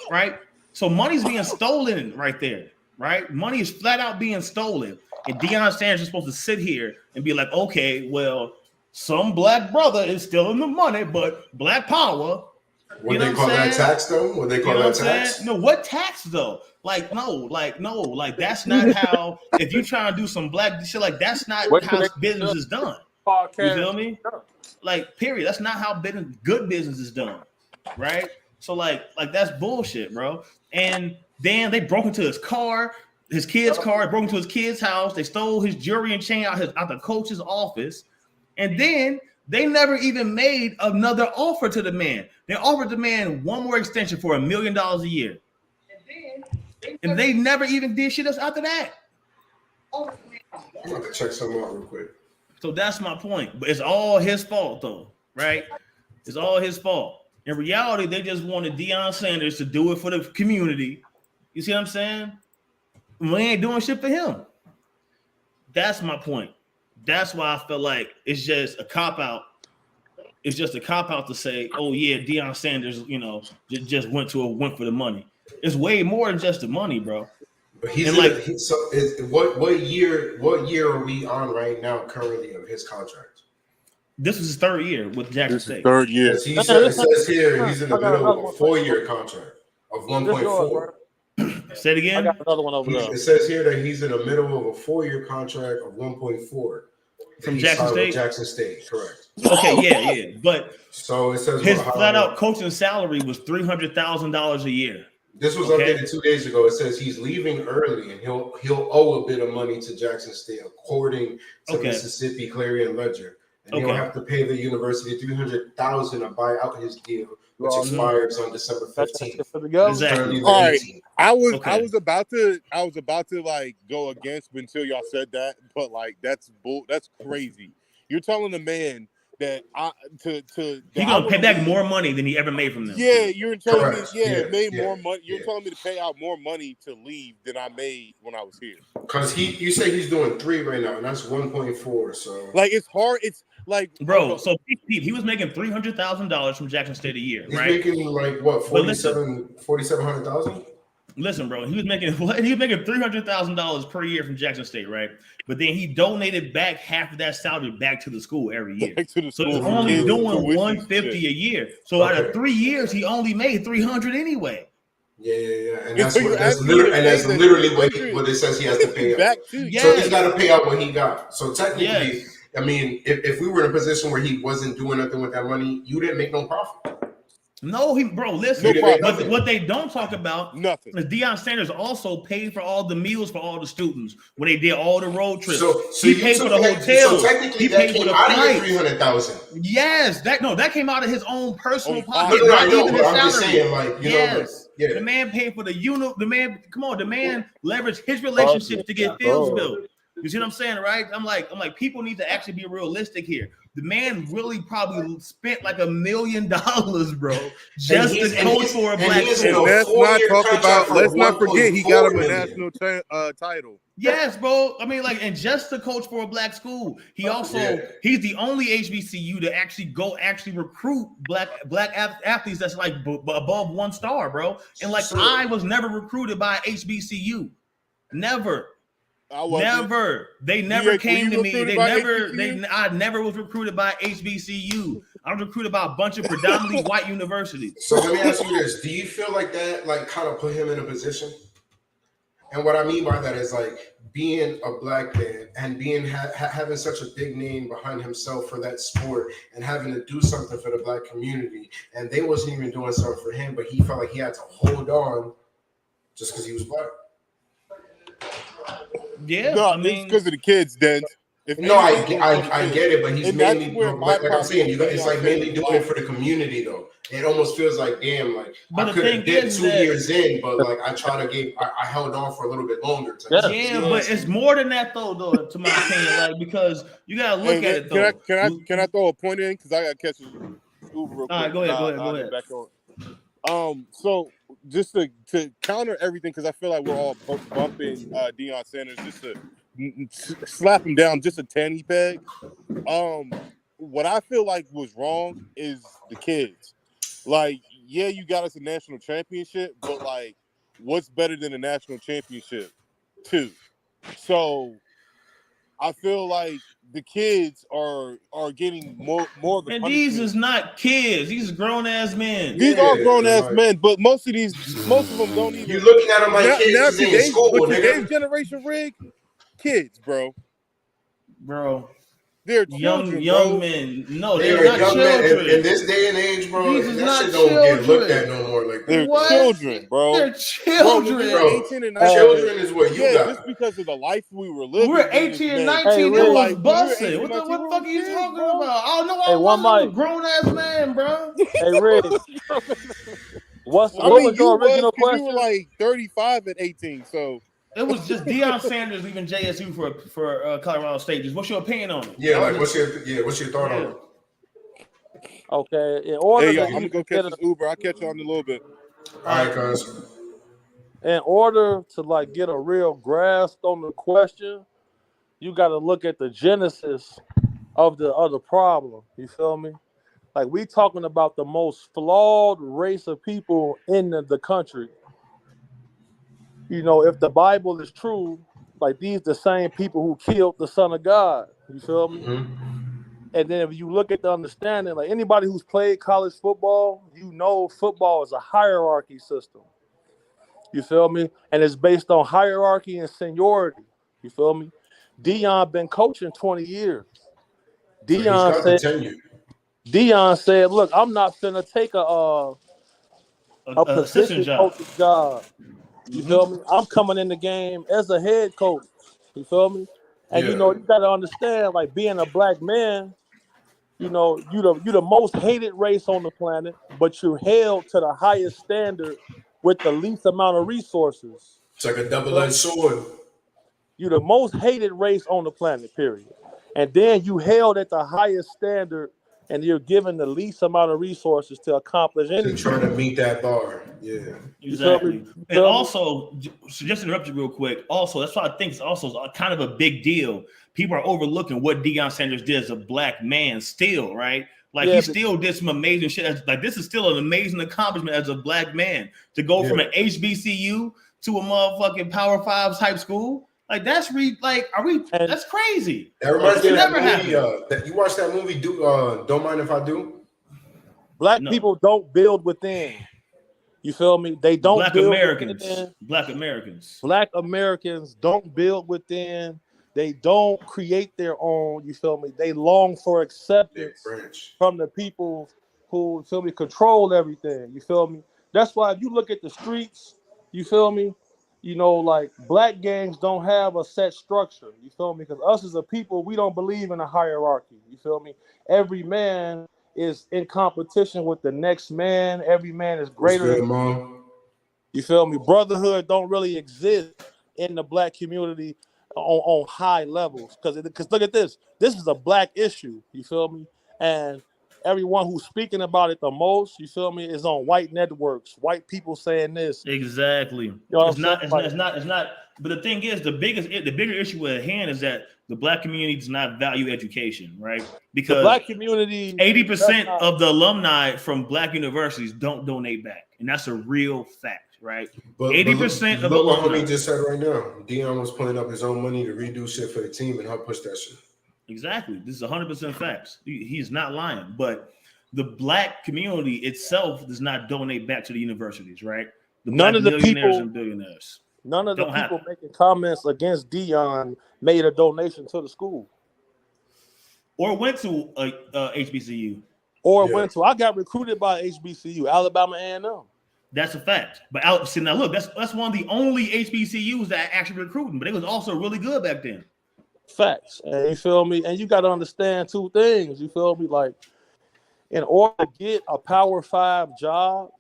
right? So money's being stolen right there, right? Money is flat out being stolen. And Deion Sanders is supposed to sit here and be like, okay, well, some black brother is stealing the money, but black power. Would they call that tax though? Would they call that tax? No, what tax though? No, that's not how. If you trying to do some black shit, like that's not how business is done. You feel me? Like, period. That's not how good business is done, right? So like that's bullshit, bro. And then they broke into his car, his kid's car, broke into his kid's house. They stole his jewelry and chain out the coach's office, and then they never even made another offer to the man. They offered the man one more extension for $1 million a year. And they never even did shit else after that. I'm going to check something out real quick. So that's my point. But it's all his fault, though, right? It's all his fault. In reality, they just wanted Deion Sanders to do it for the community. You see what I'm saying? We ain't doing shit for him. That's my point. That's why I feel like it's just a cop-out. It's just a cop-out to say, oh, yeah, Deion Sanders, you know, just went for the money. It's way more than just the money, bro. But what year are we on right now currently of his contract? This was his third year with Jackson State. Third year. It says here he's in the middle of a 4-year contract of 1.4. Say it again. I got another one over there. It says here that he's in the middle of a 4-year contract of 1.4 from Jackson State. Jackson State, correct? Okay, yeah. But so it says his flat-out coaching salary was $300,000 a year. This was updated 2 days ago. It says he's leaving early and he'll owe a bit of money to Jackson State, according to Mississippi Clarion Ledger. and he'll have to pay the university $300,000 to buy out his deal, which Well, expires on December 15th. Exactly. All right, I was Okay. about to like go against until y'all said that, but like that's crazy. You're telling a man that He gonna pay back more money than he ever made from them. Yeah, you're telling me, Correct. made more money. You're telling me to pay out more money to leave than I made when I was here. Because you say he's doing 3 right now, and that's 1.4. So like it's hard. It's like bro. So he was making $300,000 from Jackson State a year, he's right? making like what 4,700,000. Listen, bro, he was making what? He was making $300,000 per year from Jackson State, right? But then he donated back half of that salary back to the school every year. Back to the So school he's for only kids, doing tuition, 150 shit. a year. So out of 3 years, he only made 300 anyway. Yeah. And Yeah, that's so you're that's asking me to literally pay what it says he has to pay out. back to Yes. So he's got to pay out what he got. So technically, Yes. I mean, if we were in a position where he wasn't doing nothing with that money, you didn't make no profit. No, listen. No problem. What they don't talk about Nothing. is Deion Sanders also paid for all the meals for all the students when they did all the road trips. So he you paid for the took that- hotel. So technically, He that paid for came the out of your flights. 300,000. Yes, that came out of his own personal Oh, pocket. No, I not know, even but his I'm just salary. saying, like, you know, Yes. like, yeah. The man paid for the the man leveraged his relationships to get fields built. You see what I'm saying, right? I'm like, people need to actually be realistic here. The man really probably spent like $1 million, bro, just to coach for a black And school. let's not talk about. Let's not forget he got him a national title. Yes, bro. I mean, like, and just to coach for a black school, he's the only HBCU to actually recruit black athletes that's like above 1 star, bro. And like, I was never recruited by HBCU, never. Never. They never came to me. I never was recruited by HBCU. I was recruited by a bunch of predominantly white universities. So let me ask you this: do you feel like that, like, kind of put him in a position? And what I mean by that is like being a black man and being having such a big name behind himself for that sport and having to do something for the black community, and they wasn't even doing something for him, but he felt like he had to hold on just because he was black. Yeah, No, I mean, it's because of the kids, then. No, I get it, but he's And that's mainly, where like I'm saying, problem it's like mainly doing it for the community, though. It almost feels like, damn, like But I the could have thing did is 2 that- years in, but like I held on for a little bit longer. Yeah, but it's more than that though, to my opinion, like, because you gotta look at it though. Can I throw a point in? Because I got to catch this Uber real quick. All right, go ahead. I'll get back on. So just to counter everything, because I feel like we're all bumping Deion Sanders, just to slap him down just a tanny peg. What I feel like was wrong is the kids. Like, yeah, you got us a national championship, but like, what's better than a national championship? 2. So I feel like the kids are getting more of the And punishment. these is not kids; these are grown ass men. These are grown ass men, but most of them don't even. You're looking at them like Now- kids now 'cause they in today's- school, but nigga. today's generation rig, kids, bro. They're children, young bro. men. No, They they're are not young men children. in this day and age, bro. These is That not shit don't get looked children. at no more like They're that. What? children, bro. They're children. Bro, Bro, 18 and 19. children is what you Yeah, got. just because of the life we were living. We're in this 18 and day. 19. Hey, It was like, we were busting. 18 What and the 19, fuck are you kids, talking bro. about? Oh no, Hey, I one wasn't a mic. grown ass man, bro. Hey, Rick, what I was mean, your you original was, 'cause you question? were like 35 at 18, so. It was just Deion Sanders leaving JSU for Colorado State. Just what's your opinion on it? Yeah, like what's your thought on it? Okay, in order Hey, yo, to I'm gonna go even catch get this Uber. I'll catch you on in a little bit. All right, guys. in order to like get a real grasp on the question, you got to look at the genesis of the problem. You feel me? Like, we talking about the most flawed race of people in the country. You know, if the Bible is true, like, these the same people who killed the Son of God. You feel me? And then if you look at the understanding, like, anybody who's played college football, you know football is a hierarchy system. You feel me? And it's based on hierarchy and seniority. You feel me? Deion been coaching 20 years. Deion said, look, I'm not finna take a position coaching job. You feel me? I'm coming in the game as a head coach. You feel me? And you know, you gotta understand, like, being a black man, you know, you the most hated race on the planet, but you're held to the highest standard with the least amount of resources. It's like a double-edged sword. You're the most hated race on the planet, period. And then you held at the highest standard, and you're given the least amount of resources to accomplish anything. Trying to meet that bar. Yeah. Exactly. And also, so just to interrupt you real quick, also, that's why I think it's also kind of a big deal. People are overlooking what Deion Sanders did as a black man still, right? Like, he still did some amazing shit. Like, this is still an amazing accomplishment as a black man to go from an HBCU to a motherfucking Power 5 type school. Like, that's that's crazy. That reminds me of never that movie. You watched that movie, Don't Mind If I Do? Black people don't build within. You feel me? They don't Black build Americans. within. Black Americans. Black Americans don't build within. They don't create their own. You feel me? They long for acceptance from the people who, feel me, control everything. You feel me? That's why if you look at the streets, you feel me? You know, like, black gangs don't have a set structure. You feel me? Because us as a people, we don't believe in a hierarchy. You feel me? Every man is in competition with the next man. Every man is greater. Good, Mom. You feel me? Brotherhood don't really exist in the black community on high levels. Because look at this. This is a black issue. You feel me? And everyone who's speaking about it the most, you feel me, is on white networks. White people saying this. Exactly. You know It's not. But the thing is, the bigger issue at hand is that the black community does not value education, right? Because the black community, 80% of the alumni from black universities don't donate back, and that's a real fact, right? 80% of look what alumni. homie just said right now. Deion was putting up his own money to redo shit for the team and help push that shit. Exactly. This is 100% facts. He's not lying. But the black community itself does not donate back to the universities, right? None of the people and billionaires. None of the Don't people happen. making comments against Deion made a donation to the school. Or went to a HBCU. I got recruited by HBCU, Alabama A&M. That's a fact. But see, now look, that's one of the only HBCUs that actually recruiting, but it was also really good back then. Facts. And you feel me? And you got to understand two things. You feel me? Like, in order to get a Power 5 job,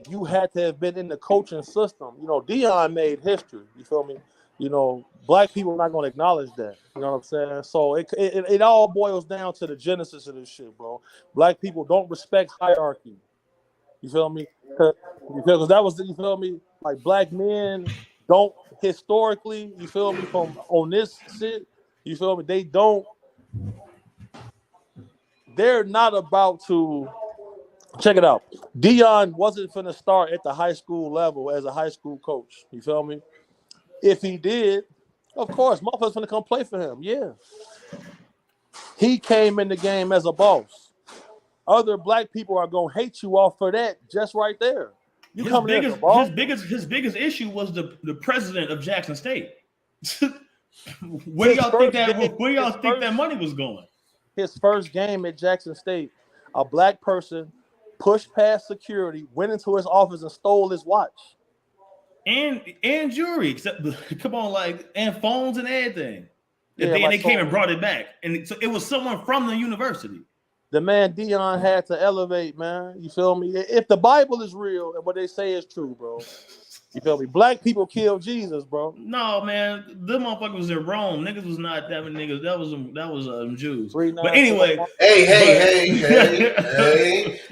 you had to have been in the coaching system. You know, Deion made history. You feel me? You know, black people are not going to acknowledge that. You know what I'm saying? So it all boils down to the genesis of this shit, bro. Black people don't respect hierarchy. You feel me? Because that was, you feel me? Like, black men don't historically, you feel me, from on this shit, you feel me? They're not about to, check it out. Deion wasn't finna start at the high school level as a high school coach. You feel me? If he did, of course, motherfuckers finna come play for him. Yeah. He came in the game as a boss. Other black people are gonna hate you off for that just right there. You His coming in as a boss? biggest issue was the president of Jackson State. Where y'all think that money was going? His first game at Jackson State, a black person pushed past security, went into his office and stole his watch. And jewelry, come on, like, and phones and everything. Yeah, and they came and brought it back. And so it was someone from the university. The man Deion had to elevate, man. You feel me? If the Bible is real and what they say is true, bro. You feel me? Black people killed Jesus, bro. No, man, them motherfuckers was in Rome. Niggas was not that many niggas. That was Jews. But anyway, hey,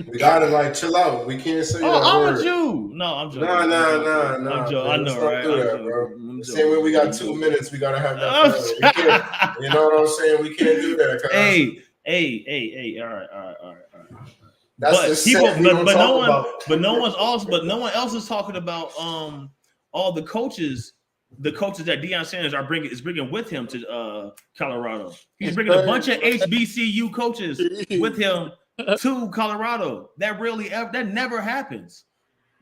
we gotta, like, chill out. We can't say that I'm word. a Jew. No, I'm joking. No. I'm joking. I know, right? Do that, bro. Same way we got 2 minutes, we gotta have that. We can't, you know what I'm saying? We can't do that. Hey, all right. That's But no one else is talking about all the coaches that Deion Sanders is bringing with him to Colorado. He's bringing a bunch of HBCU coaches with him to Colorado. That never happens.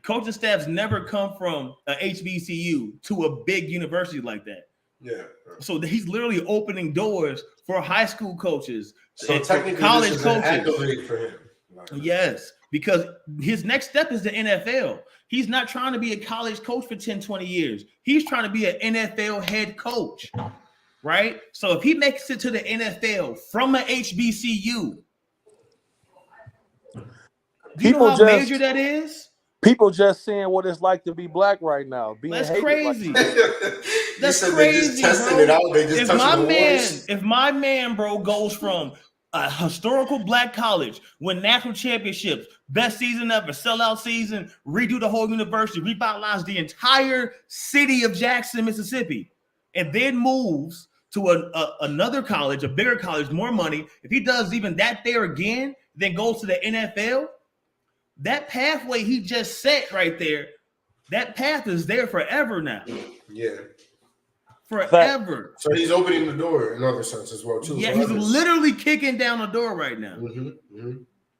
Coaching staffs never come from a HBCU to a big university like that. Yeah. So he's literally opening doors for high school coaches, so technically college this is coaches. an accolade for him. Yes, because his next step is the NFL. He's not trying to be a college coach for 10, 20 years. He's trying to be an NFL head coach, right? So if he makes it to the NFL from a HBCU, Do you know People how just major that is? people just seeing what it's like to be black right now. Being That's hated crazy. Like, You That's said they just crazy, testing bro. it out. They just touching the waters. If my man, bro, goes from a historical black college, win national championships, best season ever, sellout season, redo the whole university, revitalize the entire city of Jackson, Mississippi, and then moves to another college, a bigger college, more money. If he does even that there again, then goes to the NFL, that pathway he just set right there, that path is there forever now. Yeah. Forever. So he's opening the door in other sense as well too. Yeah, so he's literally kicking down the door right now.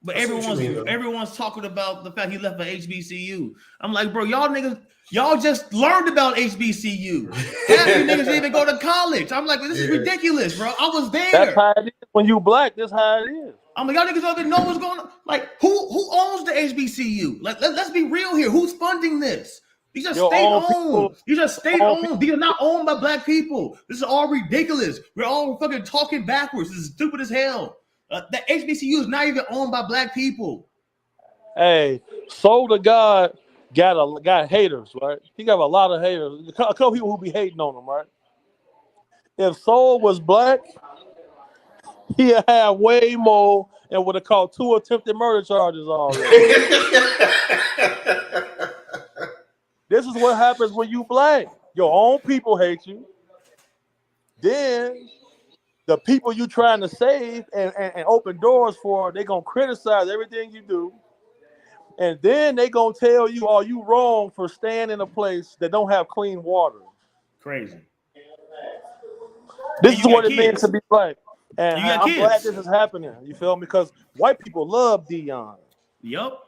But I see what you mean, though. everyone's talking about the fact he left for HBCU. I'm like, bro, y'all niggas, y'all just learned about HBCU. Half you niggas didn't even go to college. I'm like, this is ridiculous, bro. I was there. that's how it is. When you black, that's how it is. I'm like, y'all niggas don't even know what's going on. Like, who owns the HBCU? Like, let's be real here. Who's funding this? These are state-owned. These are state-owned. These are not owned by black people. This is all ridiculous. We're all fucking talking backwards. This is stupid as hell. The HBCU is not even owned by black people. Hey, Soul to God got haters, right? He got a lot of haters. A couple people who be hating on him, right? If Soul was black, he'd have way more and would have caught 2 attempted murder charges already. This is what happens when you black. Your own people hate you. Then the people you trying to save and open doors for, they gonna criticize everything you do. And then they gonna tell you, are you wrong for staying in a place that don't have clean water? Crazy. This is what it means to be black. And You got I'm kids. glad this is happening. You feel me? Because white people love Dion. Yup.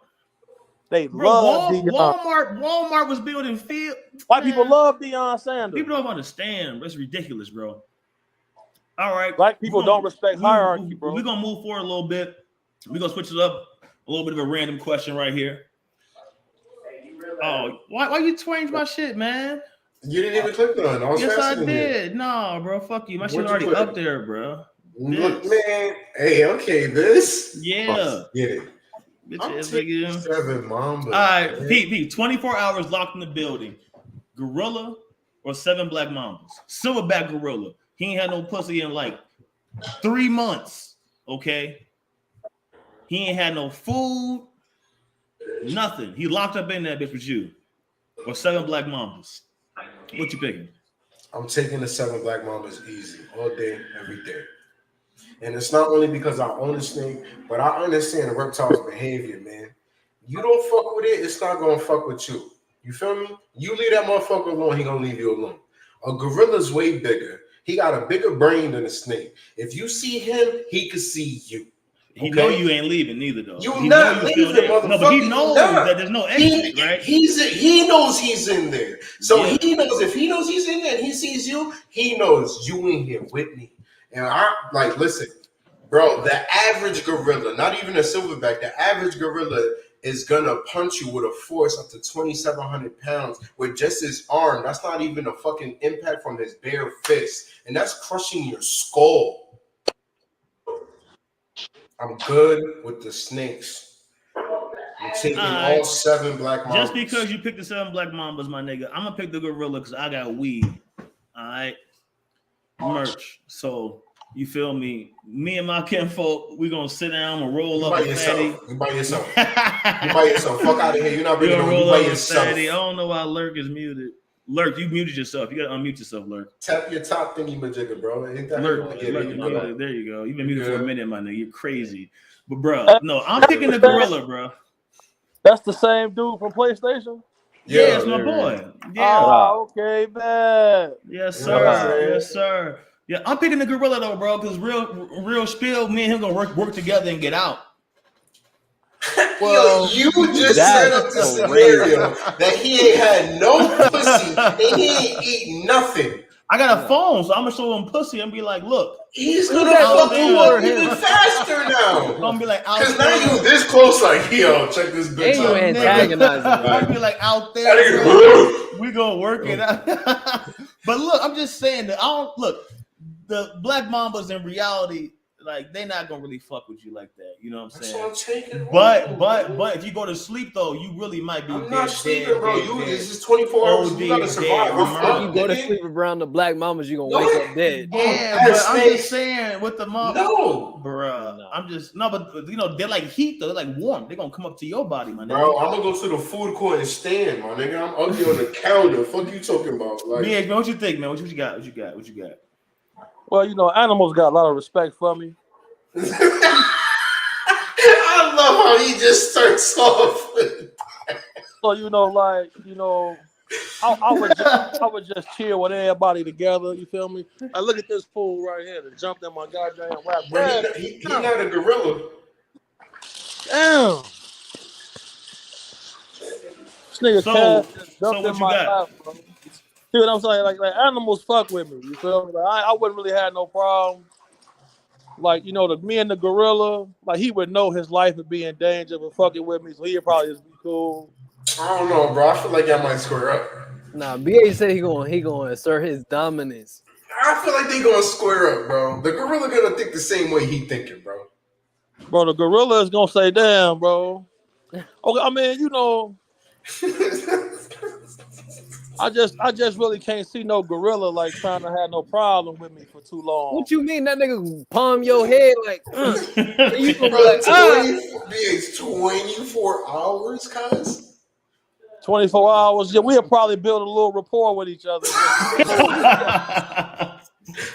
They Bro, love Dion. Walmart was building field. White people love Deion Sanders. People don't understand. It's ridiculous, bro. All right. Black people don't respect hierarchy, bro. We're gonna move forward a little bit. We're gonna switch it up. A little bit of a random question right here. Oh, why you change my shit, man? You didn't even click on it. I was Yes, I faster than you. did. No, bro, fuck you. My shit What'd you already put? up there, bro. Look, man. Hey, okay, this. Yeah. Get it. Bitch I'm ass taking nigga. 7, mom. All right, Pete, 24 hours locked in the building. Gorilla or 7 Black Mambas? Silverback gorilla. He ain't had no pussy in like 3 months. Okay. He ain't had no food, nothing. He locked up in that bitch with you. Or 7 Black Mambas. What you picking? I'm taking the 7 Black Mambas easy all day, every day. And it's not only because I own a snake, but I understand the reptile's behavior, man. You don't fuck with it, it's not gonna fuck with you. You feel me? You leave that motherfucker alone, he gonna leave you alone. A gorilla's way bigger. He got a bigger brain than a snake. If you see him, he can see you. He know you ain't leaving neither, though. You He not know you still leaving, there. motherfucker. No, but he knows that there's no exit, right? He knows he's in there. So Yeah. he knows if he knows he's in there and he sees you, he knows you in here with me. And I like, listen, bro, the average gorilla, not even a silverback, the average gorilla is gonna punch you with a force up to 2,700 pounds with just his arm. That's not even a fucking impact from his bare fist. And that's crushing your skull. I'm good with the snakes. I'm taking all 7 Black Mambas. Just because you picked the 7 Black Mambas, my nigga, I'm gonna pick the gorilla because I got weed. All right, merch. So you feel me? Me and my kinfolk, we gonna sit down and roll up a fatty. You by yourself. You by yourself. Fuck out of here. You're not bringing no. You roll by up a yourself. fatty. I don't know why Lurk is muted. Lurk, you muted yourself. You gotta unmute yourself, Lurk. Tap your top thingy majigger, bro. Ain't that Lurk, Lurk, there you go. You've been muted for a minute, my nigga. You're crazy. But bro, no, I'm picking the gorilla, bro. That's the same dude from PlayStation? Yeah, it's my boy. Yeah. Oh, okay, bad. Yes, sir. Yes, sir. Yeah, I'm picking the gorilla though, bro, because real spill, me and him gonna work together and get out. Well, you just set up the scenario that he ain't had no pussy and he ain't eat nothing. I got a phone, so I'm gonna show him pussy and be like, look. He's gonna fuck you up even faster now. I'm gonna be like, out because there. now you this close, like, yo, check this bitch Ain't you out. antagonizing? I'll be like, out there, we gonna work it out. But look, I'm just saying that I don't look. The Black Mambas in reality, like they're not gonna really fuck with you like that. You know what I'm That's saying? what I'm taking. But if you go to sleep though, you really might be. I'm not sleeping, bro. This is 24 hours. You gotta survive. If you go to sleep around the black mamas, you gonna wake up dead. Yeah, but I'm just saying with the mom. No, bruh. I'm just but you know they're like heat though. They're like warm. They're gonna come up to your body, my nigga. Bro, I'm gonna go to the food court and stand, my nigga. I'm ugly on the counter. Fuck you talking about? Like, man, what you think, man? What you got? What you got? Well, you know, animals got a lot of respect for me. I love how he just starts off. So you know, like I would just chill with everybody together. You feel me? I look at this fool right here that jumped in my goddamn lap. Bro, he not a gorilla. Damn. This nigga Cass just jumped in my lap, bro. See what I'm saying? Like animals fuck with me. You feel me? Like I wouldn't really have no problem. Like, you know, me and the gorilla, like he would know his life would be in danger for fucking with me, so he'd probably just be cool. I don't know, bro. I feel like I might square up. Nah, BA said he gonna assert his dominance. I feel like they gonna square up, bro. The gorilla gonna think the same way he thinking, bro. Bro, the gorilla is gonna say, "Damn, bro." Okay, I mean, you know, I just really can't see no gorilla like trying to have no problem with me for too long. What you mean that nigga palm your head like? You gonna Bro, be like, it's 24 hours, cuz. 24 hours. Yeah, we'll probably build a little rapport with each other.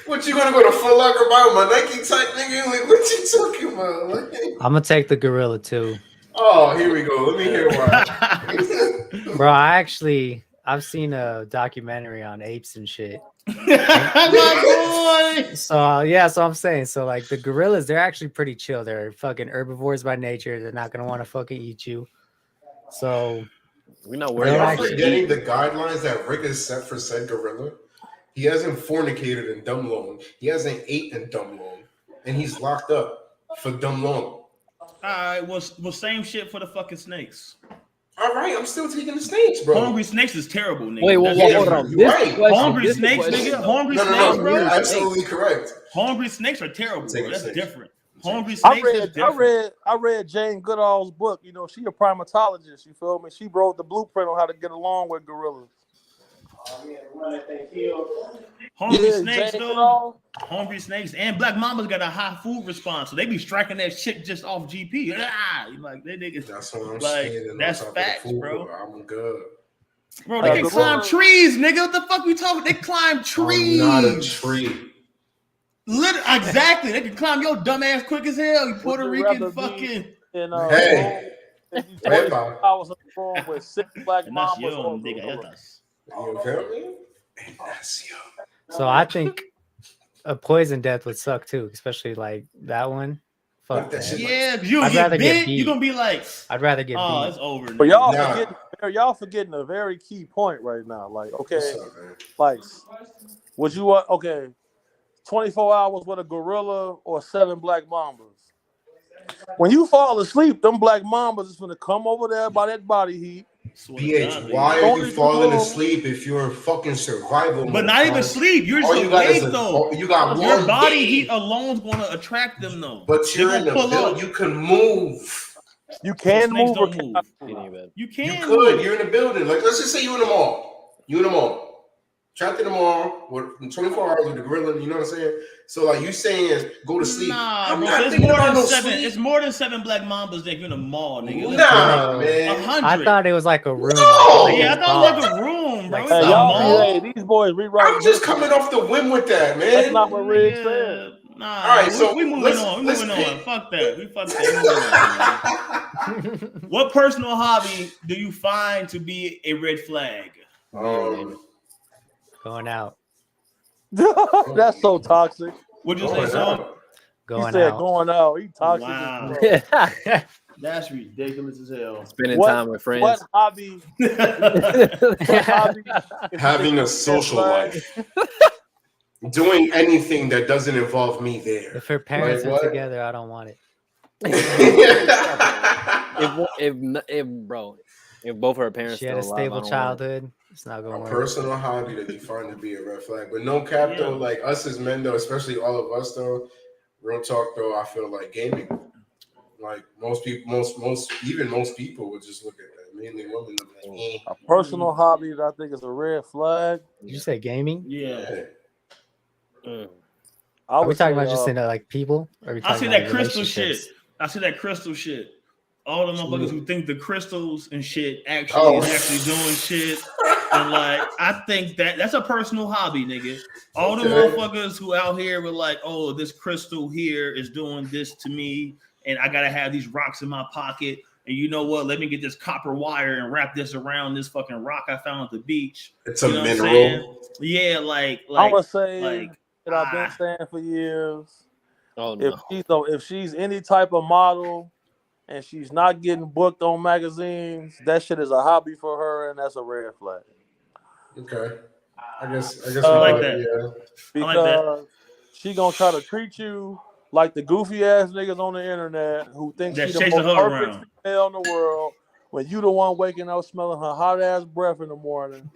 What, you gonna go to Foot Locker buy my Nike type nigga? Like, what you talking about? Like, I'm gonna take the gorilla too. oh, here we go. Let me hear why. Bro, I've seen a documentary on apes and shit. My boy. So yeah, so I'm saying, so like the gorillas, they're actually pretty chill. They're fucking herbivores by nature. They're not gonna want to fucking eat you. So we're not Are worried y'all about forgetting the guidelines that Rick has set for said gorilla? He hasn't fornicated in dumb long. He hasn't ate in dumb long. And he's locked up for dumb long. All right, well, same shit for the fucking snakes. All right, I'm still taking the snakes, bro. Hungry snakes is terrible, nigga. Wait, That's hold on. different. Right. Hungry snakes, nigga. Hungry snakes, bro. You're absolutely correct. Hungry snakes are terrible, bro. That's snakes. different. Hungry snakes is different. I read Jane Goodall's book. You know, she a primatologist. You feel me? She wrote the blueprint on how to get along with gorillas. Hungry Yeah, snakes, Jane though. Goodall. Hungry snakes and black mamas got a high food response, so they be striking that shit just off GP. Ah, like they niggas. That's what I'm like saying. that's On top of the facts, food, bro. I'm good. Bro, they can climb trees, nigga. What the fuck we talking? They climb trees. I'm not a tree. Exactly. They can climb your dumb ass quick as hell. You Puerto Rican fucking. Hey. hours in the room with 6 black mamas. Nació, on the nigga, road. You feel me? So I think a poison death would suck too, especially like that one. Fuck that. Yeah, you I'd get rather get bit. beat. You're gonna be like, I'd rather get oh, beat. it's over. But y'all nigga. forgetting a very key point right now. Like, okay, What's up, man? like, would you want 24 hours with a gorilla or 7 black mambas? When you fall asleep, them black mambas is gonna come over there by that body heat. BH, why are you falling asleep if you're in fucking survival mode? But not even sleep. You're All just you got is awake a- though. you got your one body day. heat alone is gonna attract them though. But They you're in gonna the pull building. up. You can move. You can Snakes move or don't cannot move. move. You can. You could. You're in the building. Like, let's just say you're in the mall. You in the mall. Trapped in the mall with 24 hours with the gorilla. You know what I'm saying? So, like, you saying go to sleep. Nah, I'm bro. not It's thinking more about than no 7. sleep. It's more than 7 black mambas that you're in a mall, nigga. Nah, man. 100. I thought it was like a room. No! like Yeah, I a thought it was bar. like a room, bro. Like It's a Hey, mall. hey, these boys rewriting. I'm just coming off the whim with that, man. That's not what Rick said. Nah, All right, so we moving let's- on. We let's moving pick- on. Fuck that. We fuck that. We moving on, man. What personal hobby do you find to be a red flag? Going out. That's so toxic. Would you say Going so? out. He Going said out. going out. He toxic. Wow. as fuck. That's ridiculous as hell. Spending What- time with friends. What hobby? What hobby is Having a red social flag? life. Doing anything that doesn't involve me there. If her parents Like are what? together, I don't want it. If both her parents She had a still alive, I stable don't want it. childhood. It's not A gonna work. personal hobby that you find to be a red flag. But no cap though, like us as men though, especially all of us though, real talk though, I feel like gaming. Like most people would just look at that. Mainly women look at me. A personal hobby that I think is a red flag. Did you say gaming? Yeah. I Are we would talking say, about just in like people? Or are we I talking see about that crystal shit. relationships? I see that crystal shit. All the motherfuckers who think the crystals and shit actually is actually doing shit. And like, I think that's a personal hobby, nigga. All the motherfuckers who out here were like, oh, this crystal here is doing this to me, and I gotta have these rocks in my pocket. And you know what? Let me get this copper wire and wrap this around this fucking rock I found at the beach. It's a You know what I'm mineral. saying? Yeah, like I would say like, that I've been saying for years. Oh no. If she's any type of model and she's not getting booked on magazines, that shit is a hobby for her, and that's a red flag. Okay. I guess I like that. Yeah. Because she gonna try to treat you like the goofy ass niggas on the internet who think That she's the chasing most her perfect around. female in the world when you the one waking up smelling her hot ass breath in the morning.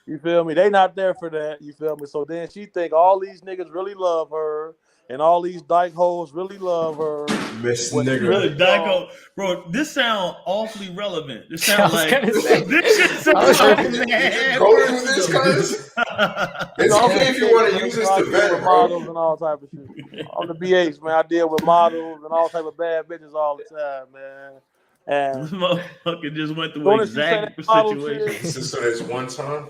You feel me? They not there for that. You feel me? So then she think all these niggas really love her and all these dyke hoes really love her. Miss When nigga. Really, Dyko, bro, this sound awfully relevant. This I sound was like gonna say. this shit sound I was like gonna- mad. Go through this, cuz. It's okay if you want to use this to I deal vent, with bro. models and all type of shit. On the BH, man, I deal with models and all type of bad bitches all the time, man. And This motherfucker just went through Soon as you say exact that model situation. shit- So there's one time.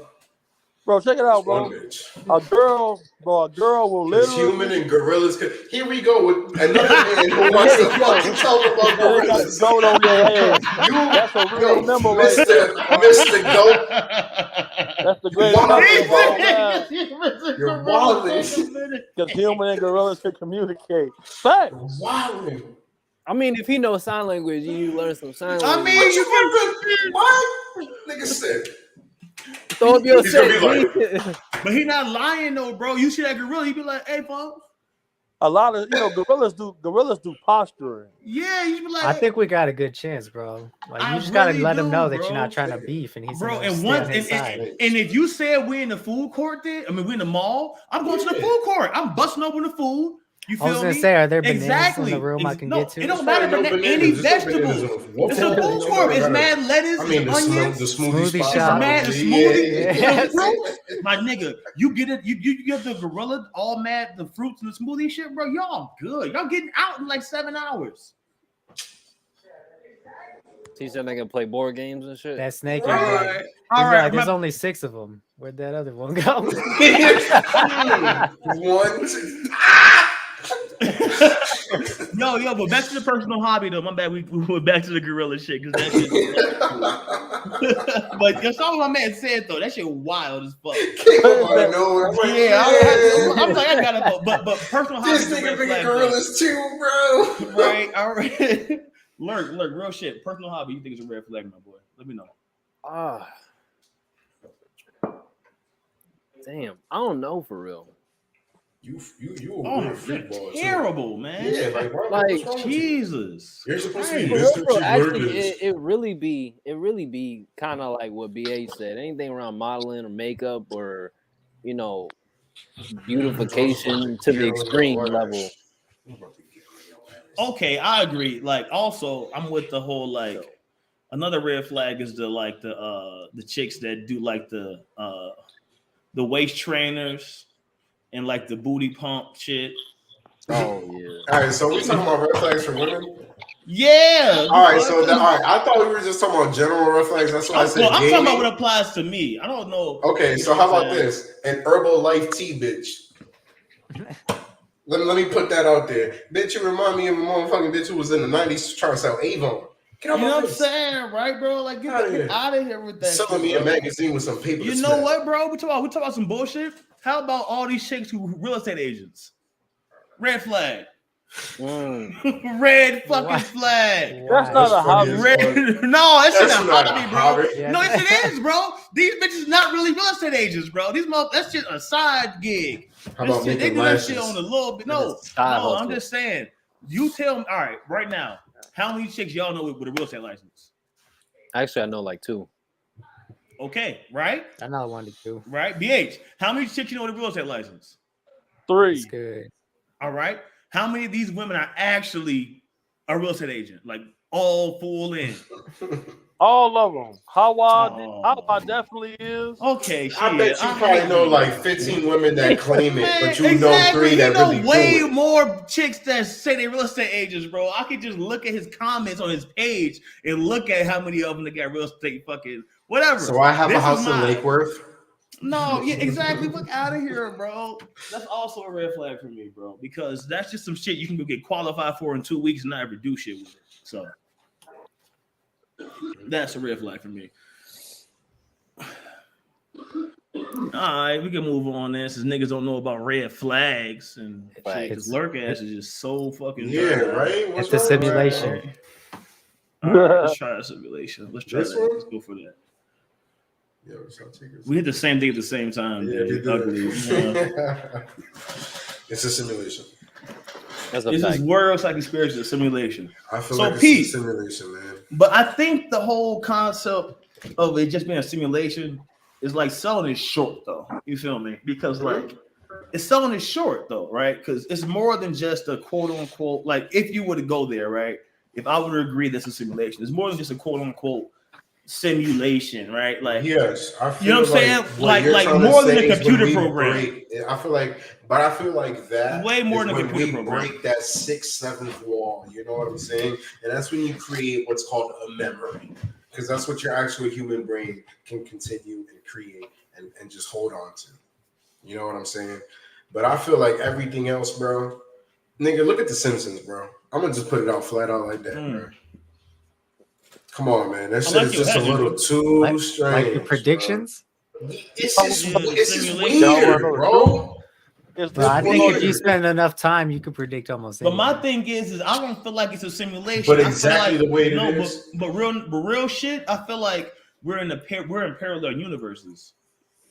bro, check it out, bro. One bitch. A girl will It's literally human and gorillas. Here we go with another man who wants to fucking talk about gorillas. goat on your head. You, That's a real number right there. Mr. Goat. That's the greatest Wow. number of all time. You're wilding. Because human and gorillas can communicate. Facts. Wilding. I mean, if he knows sign language, you learn some sign language. I mean, What you fucking what? Nigga said. throw up your He's gonna be set. But he not lying though, bro. You see that gorilla, he be like, hey, folks. A lot of gorillas do posturing. Yeah, you be like, I think we got a good chance, bro. Like I you just gotta really let him do, know that bro. you're not trying to beef, and he's bro, gonna and stay once on his side. and if you said we in the food court there, I mean we in the mall, I'm going to the food court. I'm busting open the food. You feel I was gonna me? say, are there bananas Exactly. in the room I can No, get to? it don't matter. No Any bananas. There's no vegetables. bananas in the It's a food court. It's mad lettuce. I mean, it's the onions. smoothie Smoothie spot. shop. Mad Yeah, smoothie. yeah. The fruit. My nigga, you get it. You get the gorilla all mad, the fruits and the smoothie shit, bro. Y'all good. Y'all getting out in like 7 hours. Teach them they can play board games and shit. That snake. All and right. He's All like, right. there's only 6 of them. Where'd that other one go? One, two. Yo, but back to the personal hobby though. My bad. We went back to the gorilla shit because that shit. But that's all my man said though. That shit wild as fuck. Came up out of nowhere. I'm like, Yeah, I'm like, I gotta go. But personal hobby. this nigga big gorillas too, bro. Right, all right. Lurk, real shit. Personal hobby. You think it's a red flag, my boy? Let me know. Damn, I don't know for real. You Oh, a you're freak ball. terrible, man. Yeah, like, what's Like, wrong with you? Jesus. You're supposed to be Hey, For Mr. real, bro, Chief actually, Murders. it really be kind of like what BA said. Anything around modeling or makeup or beautification to the extreme level. Okay, I agree. Like, also, I'm with the whole like. Another red flag is the chicks that do like the waist trainers and like the booty pump shit. Oh yeah. All right, so we talking about red flags for women. Yeah. All right, all right. I thought we were just talking about general red flags. That's why I said. Well, I'm talking gaming. about what applies to me. I don't know. Okay, so how about this? An Herbalife tea bitch. Let me put that out there. Bitch, you remind me of a motherfucking bitch who was in the 90s trying to sell Avon. Get You know what I'm saying, right, bro? Like, get out of here with that. Selling me a magazine with some paper. You know what, bro? We talk about some bullshit. How about all these chicks who real estate agents? Red flag. Red fucking flag. That's not a hobby. Red. No, that's not a hobby, bro. hobby. No, yes, it is, bro. These bitches not really real estate agents, bro. That's just a side gig. How about They making do that lashes? shit on a little bit. No, I'm just saying. You tell me. All right, right now, how many chicks y'all know with a real estate license? Actually, I know like 2. Okay, right? I know 1 to 2. Right, BH. How many chicks you know with a real estate license? 3. That's good. All right. How many of these women are actually a real estate agent? Like all full in. All of them. Hawa Oh. definitely is. Okay, shit. I bet you probably know like 15 women that claim it, but you know 3 that really do way it. more chicks that say they're real estate agents, bro. I could just look at his comments on his page and look at how many of them that got real estate fucking whatever. So I have This a is house in mine. Lake Worth. No, yeah, exactly. Look out of here, bro. That's also a red flag for me, bro, because that's just some shit you can go get qualified for in 2 weeks and not ever do shit with it. So that's a red flag for me. All right, we can move on then, since niggas don't know about red flags and shit, because lurk ass is just so fucking Yeah, right? It's a simulation. Right? All right, let's try a simulation. Let's try This that. one? Let's go for that. Yeah, so I'll take it. We hit the same thing at the same time. Yeah, Dude. we do Ugly. that. It's a simulation. That's a It's fact. just words like experience, a simulation. I feel So, like it's Pete. a simulation, man. But I think the whole concept of it just being a simulation is like selling it short, though. You feel me? Because like it's selling it short, though, right? Because it's more than just a quote unquote. Like if you were to go there, right? If I were to agree that's a simulation, it's more than just a quote unquote simulation, right? Like Yes, I feel you know what I'm saying? what Like you're trying to more than say a is when computer we program. break- I feel like that Way more is than a when computer we program. break that 6th, 7th wall. You know what I'm saying? And that's when you create what's called a memory, because that's what your actual human brain can continue and create and just hold on to. You know what I'm saying? But I feel like everything else, bro. Nigga, look at The Simpsons, bro. I'm gonna just put it out flat out like that, bro. Come on, man. That shit like is your just a head, little too Like strange. your predictions? Bro. It's just Simulation. weird, bro. It's But I this think one if you spend enough time, you could predict almost But anything. my thing is I don't feel like it's a simulation. But I feel exactly like, the way it no, is. But real shit. I feel like we're in parallel universes.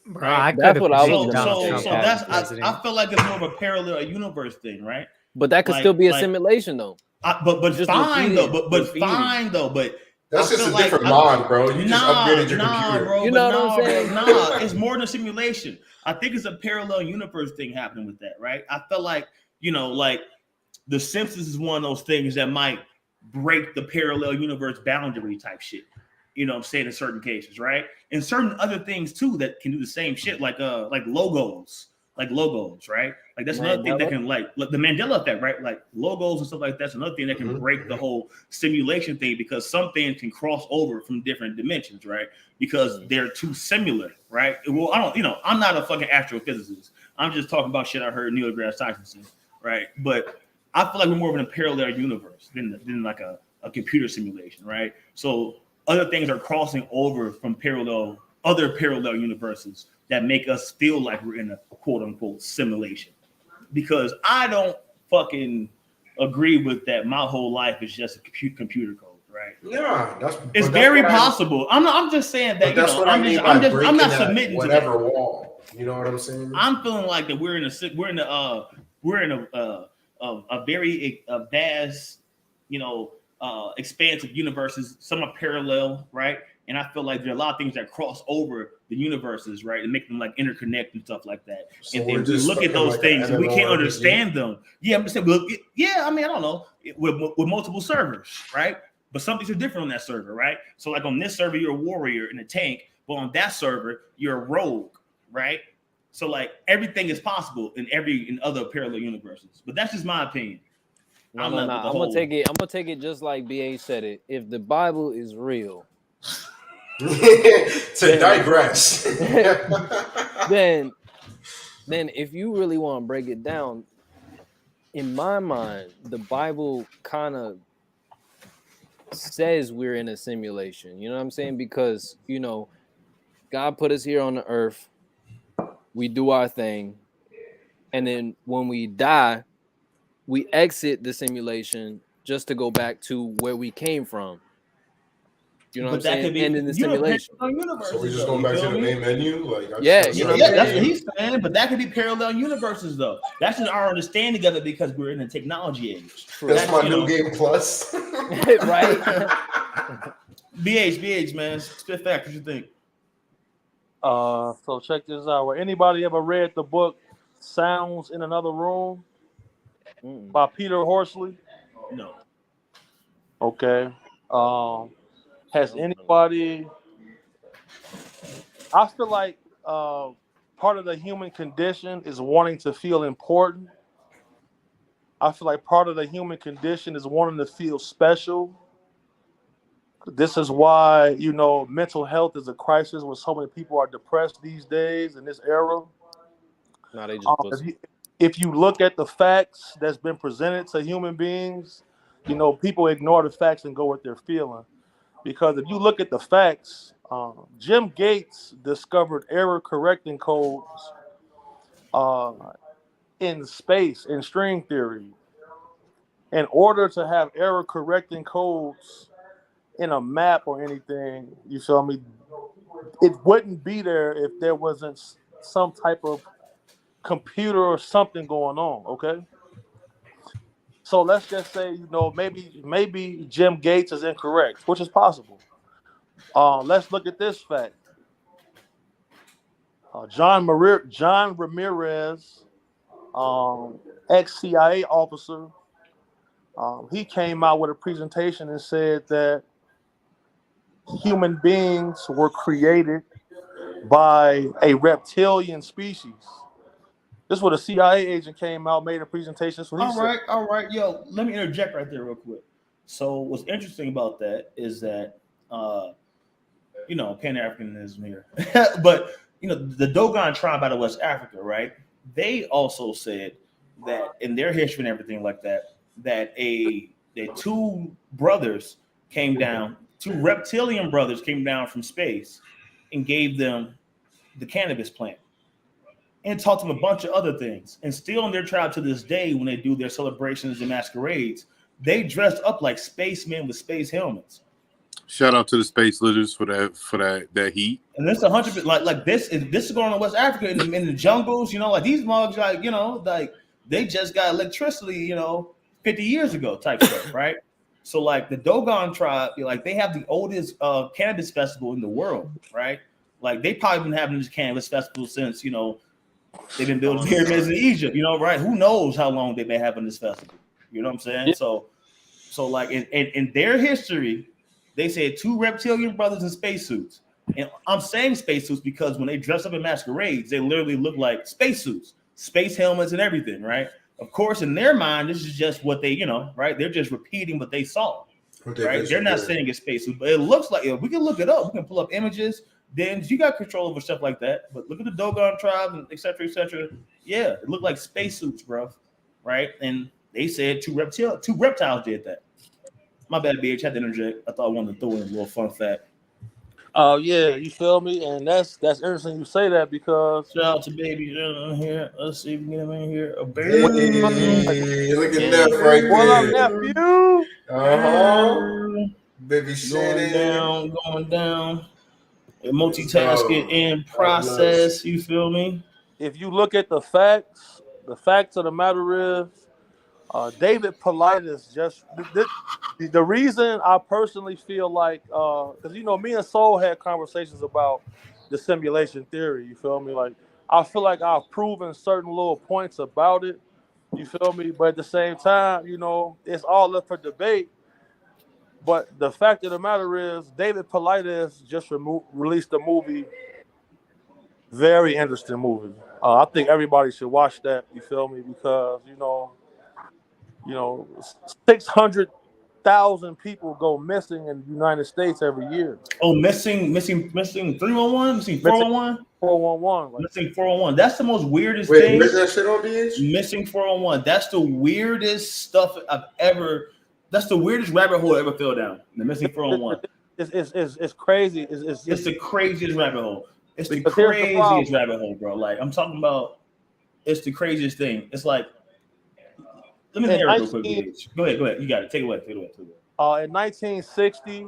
Bro, Right? I That's could what have I was predicted gonna Donald say. Trump So as that's president. I feel like it's more of a parallel universe thing, right? But that could Like- still be a like- simulation, though. But Just fine repeat though. it. But Repeat it. fine though. But That's I just feel a like different mod, bro. You just upgraded your nah, computer. bro. You but know what I'm nah, bro, saying? nah, it's more than a simulation. I think it's a parallel universe thing happening with that, right? I feel like like The Simpsons is one of those things that might break the parallel universe boundary type shit. You know what I'm saying, in certain cases, right? And certain other things too that can do the same shit, like logos. Like logos, right? Like that's another thing that can like the Mandela effect, right? Like logos and stuff like that's another thing that can break the whole simulation thing, because some things can cross over from different dimensions, right? Because they're too similar, right? Well, I'm not a fucking astrophysicist. I'm just talking about shit I heard Neil deGrasse Tyson say, right? But I feel like we're more of a parallel universe than like a computer simulation, right? So other things are crossing over from other parallel universes that make us feel like we're in a quote unquote simulation. Because I don't fucking agree with that. My whole life is just a computer code, right? Yeah, It's very possible. I'm just saying that. But that's what I mean by I'm breaking not that submitting whatever to that. wall. You know what I'm saying? I'm feeling like that we're in a very vast, expansive universes. Some are parallel, right? And I feel like there are a lot of things that cross over the universes, right, and make them like interconnect and stuff like that. So and we're then we just look at stuck in those like things an and we can't MMORPG? understand them. Yeah, I'm just saying. Well, I mean, I don't know, with multiple servers, right? But some things are different on that server, right? So like on this server, you're a warrior in a tank, but on that server, you're a rogue, right? So like everything is possible in other parallel universes. But that's just my opinion. No. I'm gonna take it just like BA said it. If the Bible is real, to digress. then if you really want to break it down, in my mind, the Bible kind of says we're in a simulation. You know what I'm saying? Because God put us here on the earth. We do our thing, and then when we die, we exit the simulation just to go back to where we came from. You know what I'm saying? And in the simulation. So we're just going back to the main menu? That's what he's saying, but that could be parallel universes, though. That's just our understanding of it because we're in a technology age. That's my new game plus. Right? BH, man. Spit fact, what you think? So check this out. Anybody ever read the book Sounds in Another Room Mm-mm. by Peter Horsley? No. Okay. Has Sounds anybody? I feel like part of the human condition is wanting to feel important. I feel like part of the human condition is wanting to feel special. This is why, mental health is a crisis when so many people are depressed these days in this era. Nah, they just If pussy. you look at the facts that's been presented to human beings, people ignore the facts and go with their feeling. Because if you look at the facts, Jim Gates discovered error correcting codes in space, in string theory. In order to have error correcting codes in a map or anything, you feel me? It wouldn't be there if there wasn't some type of computer or something going on. Okay, so let's just say maybe Jim Gates is incorrect, which is possible. Let's look at this fact. John Ramirez, ex-CIA officer, he came out with a presentation and said that human beings were created by a reptilian species. This is what a CIA agent came out, made a presentation. So All right. Yo, let me interject right there real quick. So what's interesting about that is that, Pan-Africanism here. But, the Dogon tribe out of West Africa, right? They also said that in their history and everything like that, that two reptilian brothers came down from space and gave them the cannabis plant and taught them a bunch of other things. And still in their tribe to this day, when they do their celebrations and masquerades, they dressed up like spacemen with space helmets. Shout out to the space lizards for that heat. And this 100 like this is going on in West Africa in the jungles. Like these mugs, like they just got electricity, 50 years ago type stuff, right? So like the Dogon tribe, like they have the oldest cannabis festival in the world, right? Like they probably been having this cannabis festival since they've been building pyramids in Egypt, right? Who knows how long they've been having this festival? You know what I'm saying? Yeah. So like in their history, they said two reptilian brothers in spacesuits. And I'm saying spacesuits because when they dress up in masquerades, they literally look like spacesuits, space helmets and everything, right? Of course, in their mind, this is just what they, right? They're just repeating what they saw, right? They're not saying it's spacesuits, but it looks like, we can look it up. We can pull up images. Then you got control over stuff like that. But look at the Dogon tribe and et cetera, et cetera. Yeah, it looked like spacesuits, bro, right? And they said two reptiles did that. My bad, BH. Had to interject. I thought I wanted to throw in a little fun fact. Oh yeah, you feel me? And that's interesting you say that because shout out to Baby here. Let's see if we can get him in here. A baby. Hey, look at that right there. What up, nephew? Baby shit going down. Multitasking in process. You feel me? If you look at the facts of the matter is, David Paulides just the reason I personally feel like because me and Soul had conversations about the simulation theory. You feel me? Like I feel like I've proven certain little points about it. You feel me? But at the same time, it's all up for debate. But the fact of the matter is, David Paulides just released a movie. Very interesting movie. I think everybody should watch that. You feel me? Because 600,000 people go missing in the United States every year. Oh, missing 311, missing 411, 411, missing 411. That's the most weirdest thing. Where's that shit on BH? Missing 411. That's the weirdest stuff I've ever. That's the weirdest rabbit hole I ever fell down. The missing 411. It's crazy. It's the craziest rabbit hole. It's the craziest rabbit hole, bro. Like I'm talking about. It's the craziest thing. It's like. Let me hear it real quick. Go ahead. You got it. Take it away. In 1960,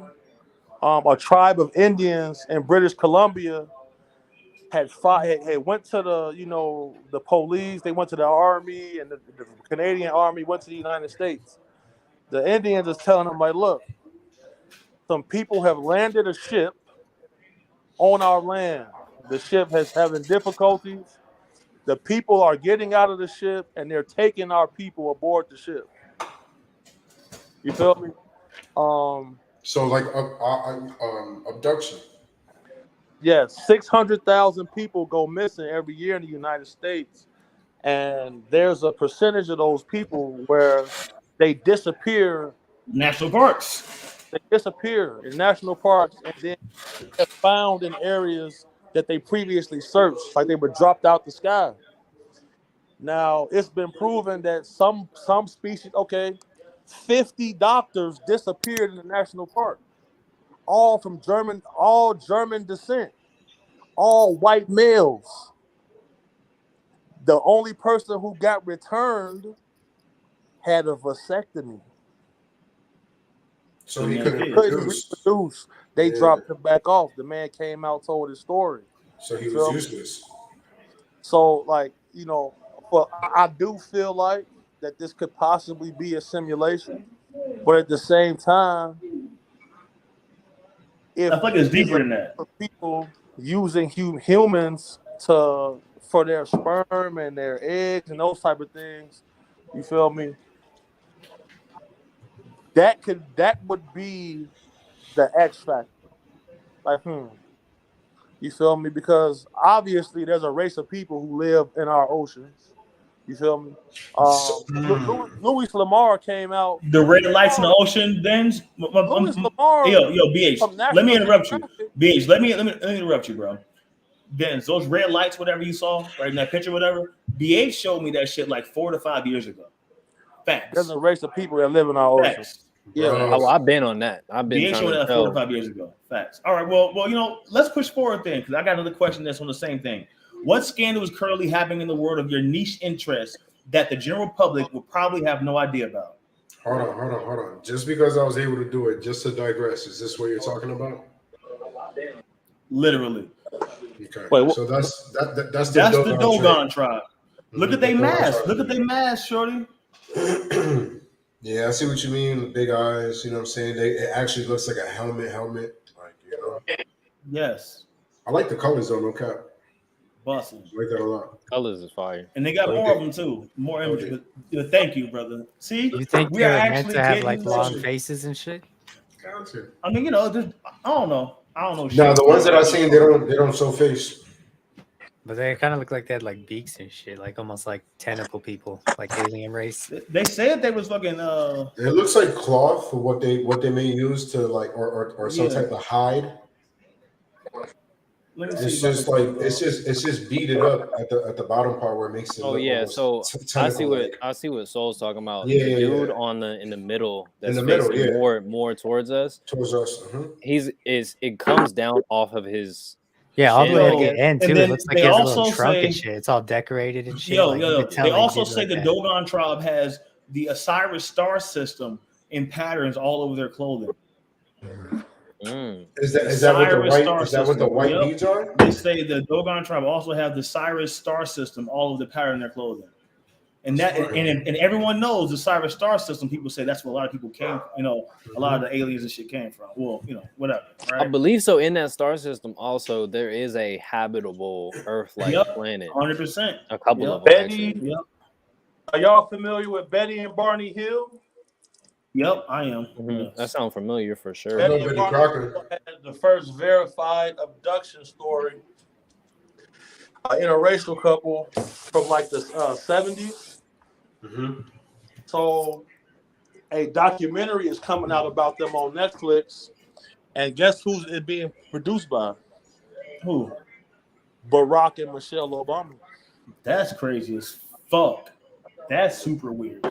a tribe of Indians in British Columbia had went to the police. They went to the army, and the Canadian army went to the United States. The Indians is telling them, like, look, some people have landed a ship on our land. The ship has having difficulties. The people are getting out of the ship and they're taking our people aboard the ship. You feel me? So like abduction. Yes, 600,000 people go missing every year in the United States. And there's a percentage of those people where they disappear. National parks. They disappear in national parks and then they're found in areas that they previously searched, like they were dropped out the sky. Now, it's been proven that some species, 50 doctors disappeared in the national park, all German descent, all white males. The only person who got returned had a vasectomy. So he couldn't reproduce. They dropped him back off. The man came out, told his story. So he was useless. So, like, you know, but I do feel like that this could possibly be a simulation. But at the same time, if I think it's deeper than that. People using humans for their sperm and their eggs and those type of things, you feel me? That would be the X factor. Like, you feel me? Because obviously there's a race of people who live in our oceans. You feel me? Louis Lamar came out. The red lights in the ocean, then. Louis Lamar. Yo, BH. Let me interrupt you. BH, let me interrupt you, bro. Denz, those red lights, whatever you saw, right in that picture, whatever. BH showed me that shit like 4 to 5 years ago. Facts. There's a race of people that live in our oceans. Yeah, I've been on that. I've been BH showed that 4 to 5 years ago. Facts. All right. Well, you know, let's push forward then, because I got another question that's on the same thing. What scandal is currently happening in the world of your niche interest that the general public will probably have no idea about? Hold on. Just because I was able to do it, just to digress, is this what you're talking about? Literally. Okay. Wait, so that's the Dogon tribe. Look at their mask. Look at their mask, shorty. Yeah, I see what you mean. Big eyes, you know what I'm saying? It actually looks like a helmet. Like, you know. Yes. I like the colors though, no cap. Busting. I like that a lot. Colors is fire. And they got more of them too. More images. But thank you, brother. See, you think we they're are meant actually to have getting like long closer. faces and shit? I mean, you know, just I don't know. No, the ones that I've seen, they don't show face. But they kind of look like they had like beaks and shit, like almost like tentacle people, like alien race. They said they was fucking. It looks like cloth for what they may use to like or some type of hide. It's just beaded up at the bottom part where it makes it. Oh yeah, so I see what Soul's talking about. Yeah, the dude yeah. in the middle that's in the middle, facing yeah. more towards us. It comes down off of his. Yeah, all the way at the end too. And It then looks like they he has a also little trunk and say- shit. It's all decorated and shit. Yo, like, you could tell they they also did it say like the that. Dogon tribe has the Osiris star system in patterns all over their clothing. Is that what the white Yep. beads are? They say the Dogon tribe also have the Cyrus star system all over the pattern in their clothing. And that and everyone knows the Cyrus star system. People say that's where a lot of people came. You know, a lot of the aliens and shit came from. Well, you know, whatever. Right? I believe so. In that star system, also there is a habitable Earth-like planet. 100%. A couple of them. Betty, Actually. are y'all familiar with Betty and Barney Hill? Yep, I am. Mhm. That sounds familiar for sure. Betty and Barney Hill had the first verified abduction story. Interracial couple from like the 70s. So a documentary is coming out about them on Netflix, and guess who's it being produced by? Who? Barack and Michelle Obama. That's crazy as fuck. That's super weird.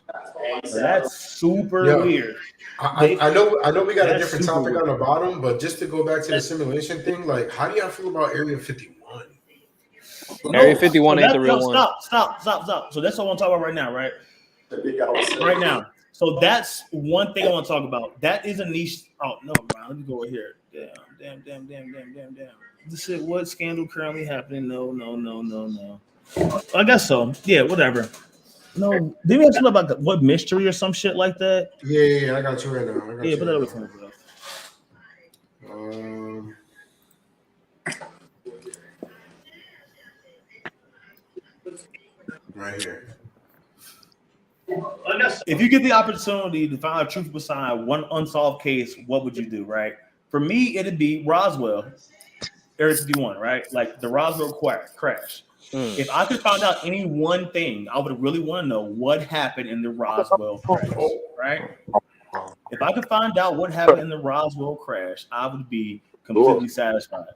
That's super Yo, weird. I know we got a That's different super topic weird. on the bottom, but just to go back to the simulation thing, like, how do y'all feel about Area 51? Area 51 ain't the real one. Stop. So that's what I want to talk about right now, right? Right now. So that's one thing I want to talk about. That is a niche. Oh, no, man. Let me go over here. Damn. This is what scandal currently happening? No. I guess so. Yeah, whatever. No, didn't we have something about what mystery or some shit like that? Yeah, I got you right now. Put that over for me, bro. right here. If you get the opportunity to find a truth behind one unsolved case, what would you do, right? For me, it'd be Roswell, Area 51, right? Like the Roswell crash. If I could find out any one thing, I would really want to know what happened in the Roswell crash, right? If I could find out what happened in the Roswell crash, I would be completely satisfied,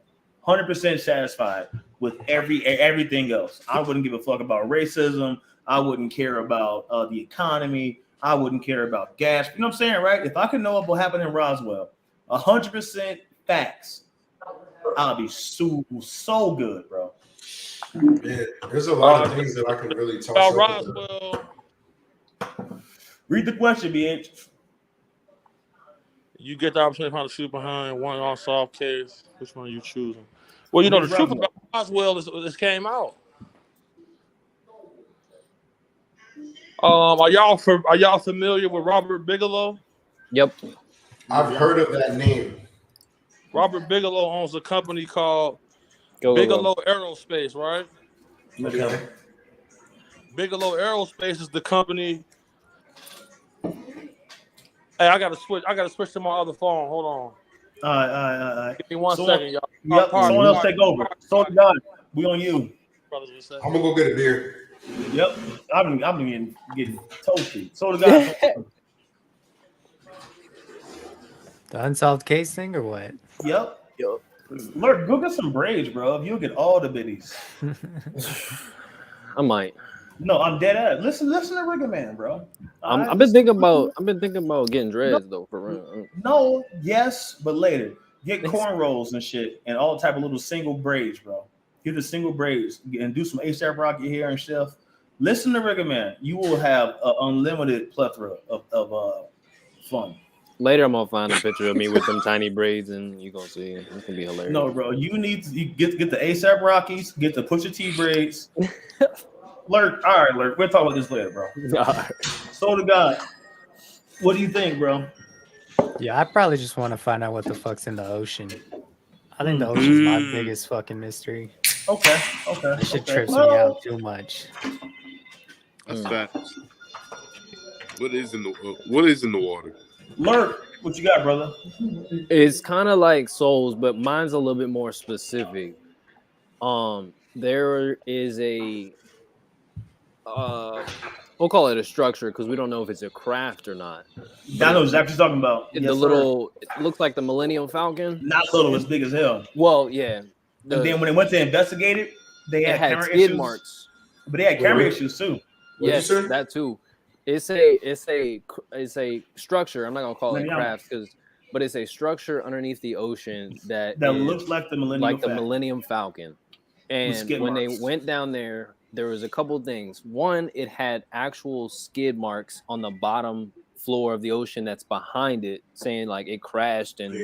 100% satisfied with everything else. I wouldn't give a fuck about racism. I wouldn't care about the economy. I wouldn't care about gas. You know what I'm saying, right? If I could know what happened in Roswell, 100% facts, I'll be so good, bro. Yeah, there's a lot of things that I can really talk About about. Roswell, Read the question, BH. you get the opportunity to find the truth behind one unsolved case. Which one are you choosing? Well, you know, the truth about Roswell is came out. Are y'all familiar with Robert Bigelow? Yep. I've heard of that name. Robert Bigelow owns a company called Go Bigelow Aerospace, right? Okay. Bigelow Aerospace is the company. Hey, I gotta switch to my other phone. Hold on. All right. Give me one second, y'all. Yep, someone else take over. So God, we on you. I'm gonna go get a beer. Yep, I've been getting toasty. So God. The unsolved case thing or what? Yep. Lurk, go get some braids, bro. You'll get all the biddies. I might. No, I'm dead ass. Listen to Rigger Man, bro. I've been thinking about getting dreads though, for real. No, yes, but later. Get cornrows and shit and all type of little single braids, bro. Get the single braids and do some A$AP Rocky hair and stuff. Listen to Rigger Man. You will have an unlimited plethora of fun. Later, I'm gonna find a picture of me with them tiny braids, and you gonna see it. It's gonna be hilarious. No, bro, you need to get the A$AP Rockies, get the Pusha T braids. Lurk, all right, Lurk. We'll talk about this later, bro. Right. So to God, what do you think, bro? Yeah, I probably just want to find out what the fuck's in the ocean. I think the ocean's my biggest fucking mystery. Okay. That shit trips me out too much. That's facts. What is in the water? Lurk, what you got, brother? It's kind of like Souls, but mine's a little bit more specific. There is a we'll call it a structure because we don't know if it's a craft or not. I know exactly what you're talking about. It looks like the Millennium Falcon. Not little, it's big as hell. Well, yeah. And then when they went to investigate it, they had camera skid issues. marks. But they had camera issues too. Yes, that too. It's a structure. I'm not gonna call it craft but it's a structure underneath the ocean that looks like the Millennium Falcon. And when they went down there was a couple things. One, it had actual skid marks on the bottom floor of the ocean that's behind it, saying like it crashed and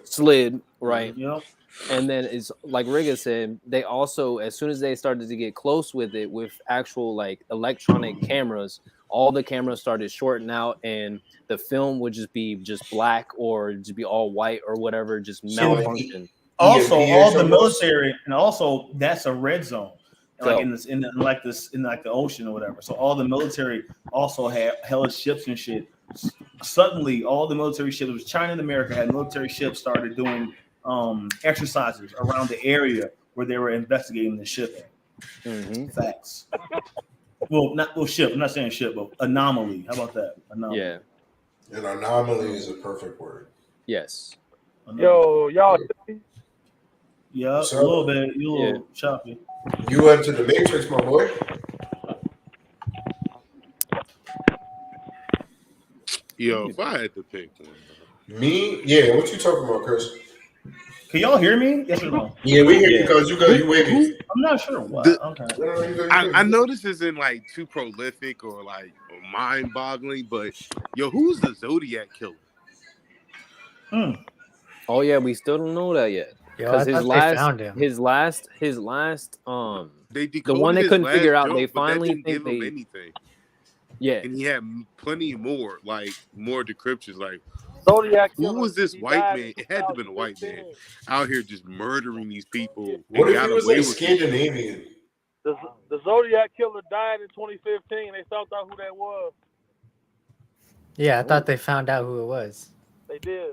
slid, right? Yep. And then it's like Riga said, they also, as soon as they started to get close with it with actual like electronic cameras, all the cameras started shorting out and the film would just be black or just be all white or whatever, just malfunction. Also, all the military, and also that's a red zone, like in the ocean or whatever. So all the military also had hella ships and shit. Suddenly, all the military ships, was China and America had military ships started doing exercises around the area where they were investigating the shipping. Facts. Ship. I'm not saying ship, but anomaly. How about that? Anomaly. Yeah. An anomaly is a perfect word. Yes. Yo, y'all. Yeah, a little bit. You a little choppy. You went to the Matrix, my boy. Yo, if I had to pick one. Me? Yeah, what you talking about, Chris? Can y'all hear me? Yes or no? Yeah, we hear you because you with me. I'm not sure what. I know this isn't like too prolific or like mind-boggling, but yo, who's the Zodiac killer? Oh yeah, we still don't know that yet. Because his last, the one they couldn't figure out, they finally think they. Anything. Yeah, and he had plenty more, like more decryptions, like. Zodiac who was this white man? It had to have been a white man out here just murdering these people. What if he was like Scandinavian? The Zodiac killer died in 2015. They found out who that was. Yeah, I thought they found out who it was. They did.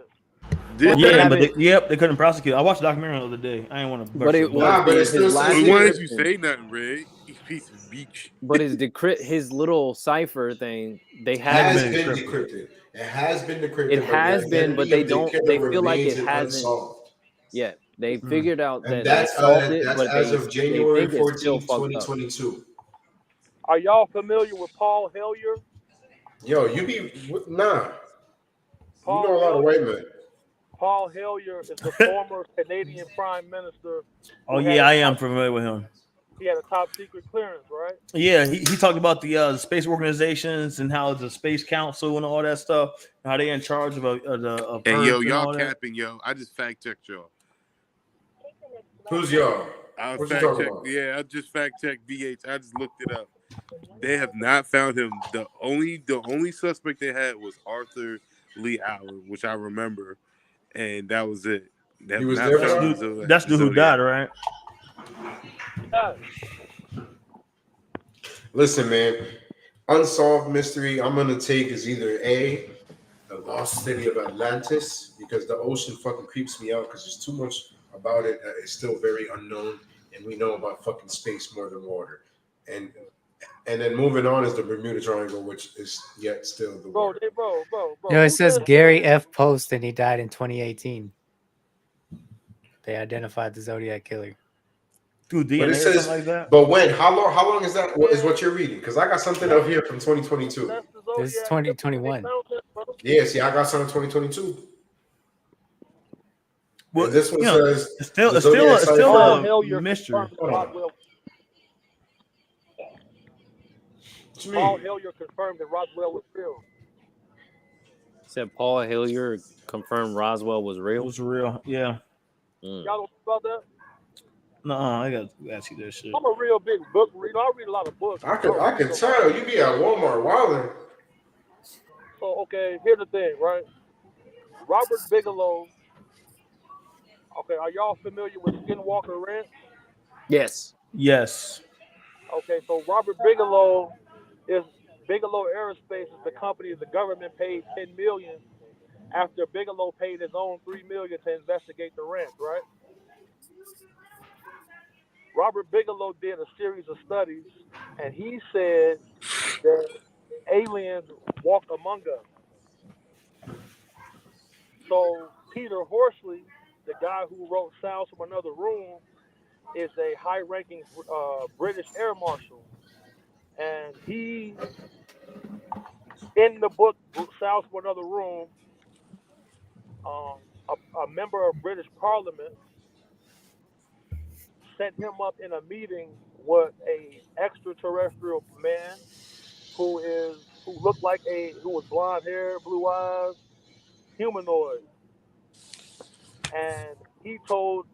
Did Yeah, they? but they couldn't prosecute. I watched the documentary the other day. I didn't want to. But it was Nah, but it's his still last Why didn't you encryption. say nothing, Ray? You piece of beach. But his little cipher thing, they has had been decrypted. It has been decrypted. it has the been, but identity they of the don't. killer They feel like remains it hasn't unsolved. yet. They figured out And that that's they solved it, that's but as they of January think it's still 14th, fucked up. 2022. Are y'all familiar with Paul Hellyer? Yo, you be nah. Paul You know a lot of white men. Paul Hellyer is the former Canadian Prime Minister. Oh yeah, I am familiar with him. He had a top secret clearance, right? Yeah, he talked about the space organizations and how the Space Council and all that stuff, and how they in charge of Hey, Earth yo, and y'all all that. capping, yo. I just fact checked y'all. Who's y'all? I What you fact talking checked. about? Yeah, I just fact checked VH. I just looked it up. They have not found him. The only suspect they had was Arthur Lee Allen, which I remember, and that was it. They He have was not there found for the that? Zodiac- That's the who Zodiac. died, right? Listen, man. Unsolved mystery I'm gonna take is either A, the lost city of Atlantis, because the ocean fucking creeps me out because there's too much about it that is still very unknown, and we know about fucking space more than water. And then moving on is the Bermuda Triangle, which is yet still the Bro, water. bro. No, it says Gary F. Post, and he died in 2018. They identified the Zodiac killer. Dude, But DNA it or says, something like that. but when? How long is that? Is what you're reading? Because I got something up here from 2022. This is 2021. Yeah, see, I got something 2022. Well, And this one you know, says it's still the it's still Zodiac it's still cipher- a mystery. Hold on. What you mean? Paul Hellyer confirmed that Roswell was real. Said Paul Hellyer confirmed Roswell was It real. was real. Yeah. Y'all don't know about that? No, I got to see that shit. I'm a real big book reader. I read a lot of books. I can tell you be at Walmart wilding. So, okay, here's the thing, right? Robert Bigelow. Okay, are y'all familiar with Skinwalker Ranch? Yes. Yes. Okay, so Robert Bigelow is Bigelow Aerospace is the company the government paid $10 million after Bigelow paid his own $3 million to investigate the ranch, right? Robert Bigelow did a series of studies, and he said that aliens walk among us. So Peter Horsley, the guy who wrote Sounds from Another Room, is a high-ranking British air marshal, and he, in the book Sounds from Another Room, a member of British Parliament set him up in a meeting with a extraterrestrial man who looked like who was blonde hair, blue eyes, humanoid, and he told,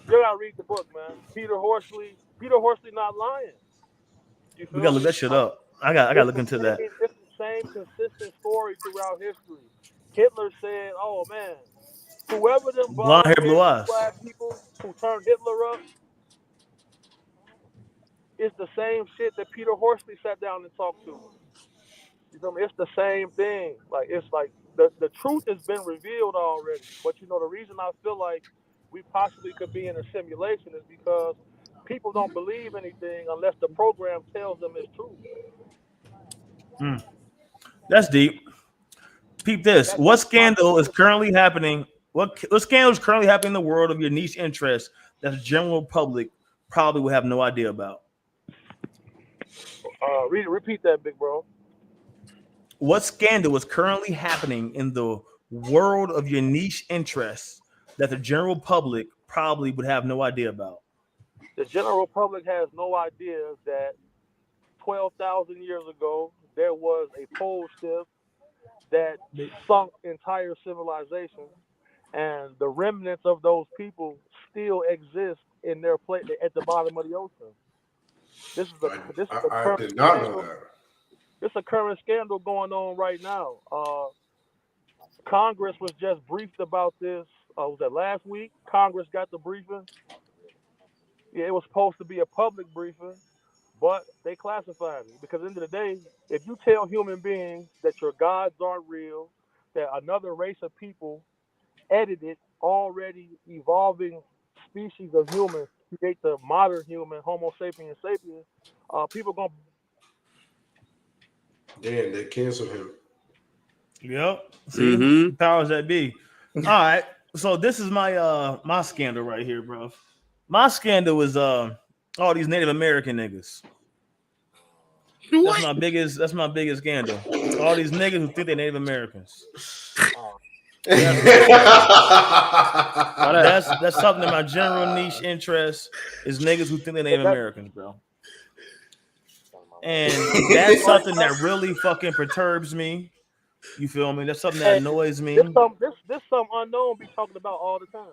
you gotta read the book, man. Peter Horsley not lying. You We feel gotta look me? that shit up. I gotta look into that. It's the same consistent story throughout history. Hitler said, "Oh man, whoever them Blonde hair, blue eyes. black people who turned Hitler up is the same shit that Peter Horsley sat down and talked to." You feel me? It's the same thing. Like it's like the truth has been revealed already. But you know the reason I feel like we possibly could be in a simulation is because people don't believe anything unless the program tells them it's true. That's deep. Peep this. What scandal is currently happening? What scandal is currently happening in the world of your niche interest that the general public probably will have no idea about? Repeat that, big bro. What scandal is currently happening in the world of your niche interests that the general public probably would have no idea about? The general public has no idea that 12,000 years ago there was a pole shift that sunk entire civilization, and the remnants of those people still exist in their place at the bottom of the ocean. This is I did not know that. It's a current scandal going on right now. Congress was just briefed about this. Was that last week? Congress got the briefing. Yeah, it was supposed to be a public briefing, but they classified it because at the end of the day, if you tell human beings that your gods aren't real, that another race of people edited already evolving species of humans create the modern human, Homo sapiens sapiens, people gonna. Damn, they canceled him. Yep. See, powers that be. All right. So this is my my scandal right here, bro. My scandal is all these Native American niggas. That's my biggest scandal. All these niggas who think they're Native Americans. That's something that my general niche interest is niggas who think they're Native Americans, bro. And that's something that really fucking perturbs me. You feel me? That's something that annoys me. This some unknown be talking about all the time.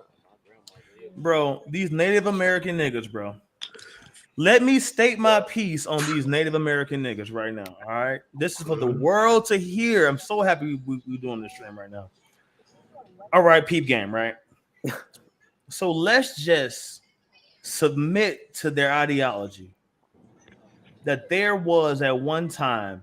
Bro, these Native American niggas, bro. Let me state my piece on these Native American niggas right now. All right. This is for the world to hear. I'm so happy we're doing this stream right now. All right, peep game, right? So let's just submit to their ideology that there was at one time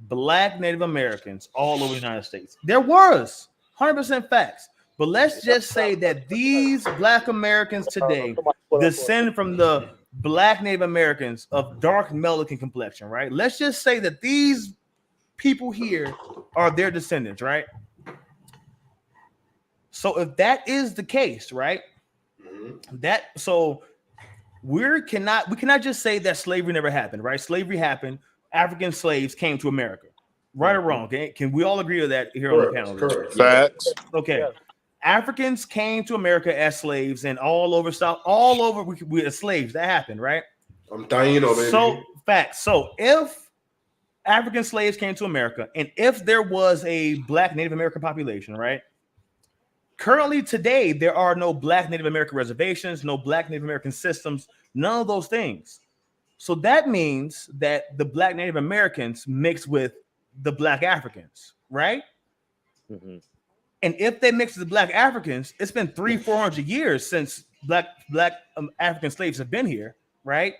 Black Native Americans all over the United States. There was 100% facts. But let's just say that these Black Americans today descend from the Black Native Americans of dark Melican complexion, right? Let's just say that these people here are their descendants, right? So if that is the case, right? We cannot just say that slavery never happened, right? Slavery happened. African slaves came to America, right or wrong? Okay? Can we all agree with that here on the panel? Correct. Facts. Okay. Yeah. Africans came to America as slaves, and all over South, all over we as slaves. That happened, right? I'm dying, baby. So facts. So if African slaves came to America, and if there was a Black Native American population, right? Currently, today, there are no Black Native American reservations, no Black Native American systems, none of those things. So that means that the Black Native Americans mix with the Black Africans, right? Mm-hmm. And if they mix with the Black Africans, it's been 300-400 years since Black African slaves have been here, right?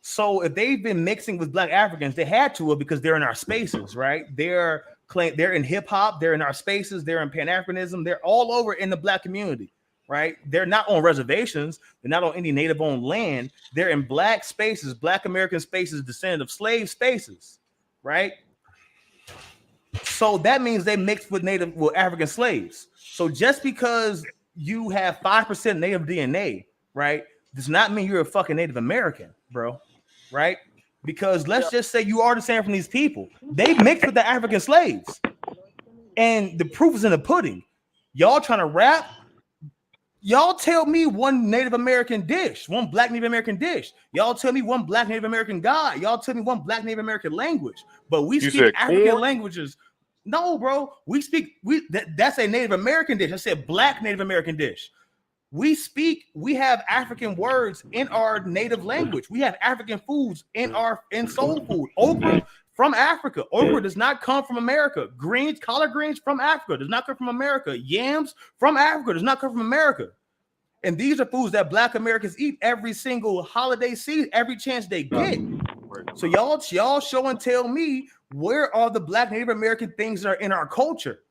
So if they've been mixing with Black Africans, they had to because they're in our spaces, right? They're in hip hop, they're in our spaces, they're in Pan-Africanism, they're all over in the Black community, right? They're not on reservations, they're not on any Native-owned land, they're in Black spaces, Black American spaces, descendant of slave spaces, right? So that means they mixed with African slaves. So just because you have 5% Native DNA, right, does not mean you're a fucking Native American, bro, right? Because let's just say you are descended from these people. They mixed with the African slaves. And the proof is in the pudding. Y'all trying to rap? Y'all tell me one Native American dish, one Black Native American dish. Y'all tell me one Black Native American god. Y'all tell me one Black Native American language. But we speak African languages. No, bro. That's a Native American dish. I said Black Native American dish. We have African words in our native language. We have African foods in soul food. Okra from Africa. Okra does not come from America. Collard greens from Africa does not come from America. Yams from Africa does not come from America. And these are foods that Black Americans eat every single holiday season, every chance they get. So y'all show and tell me, where are the Black Native American things that are in our culture?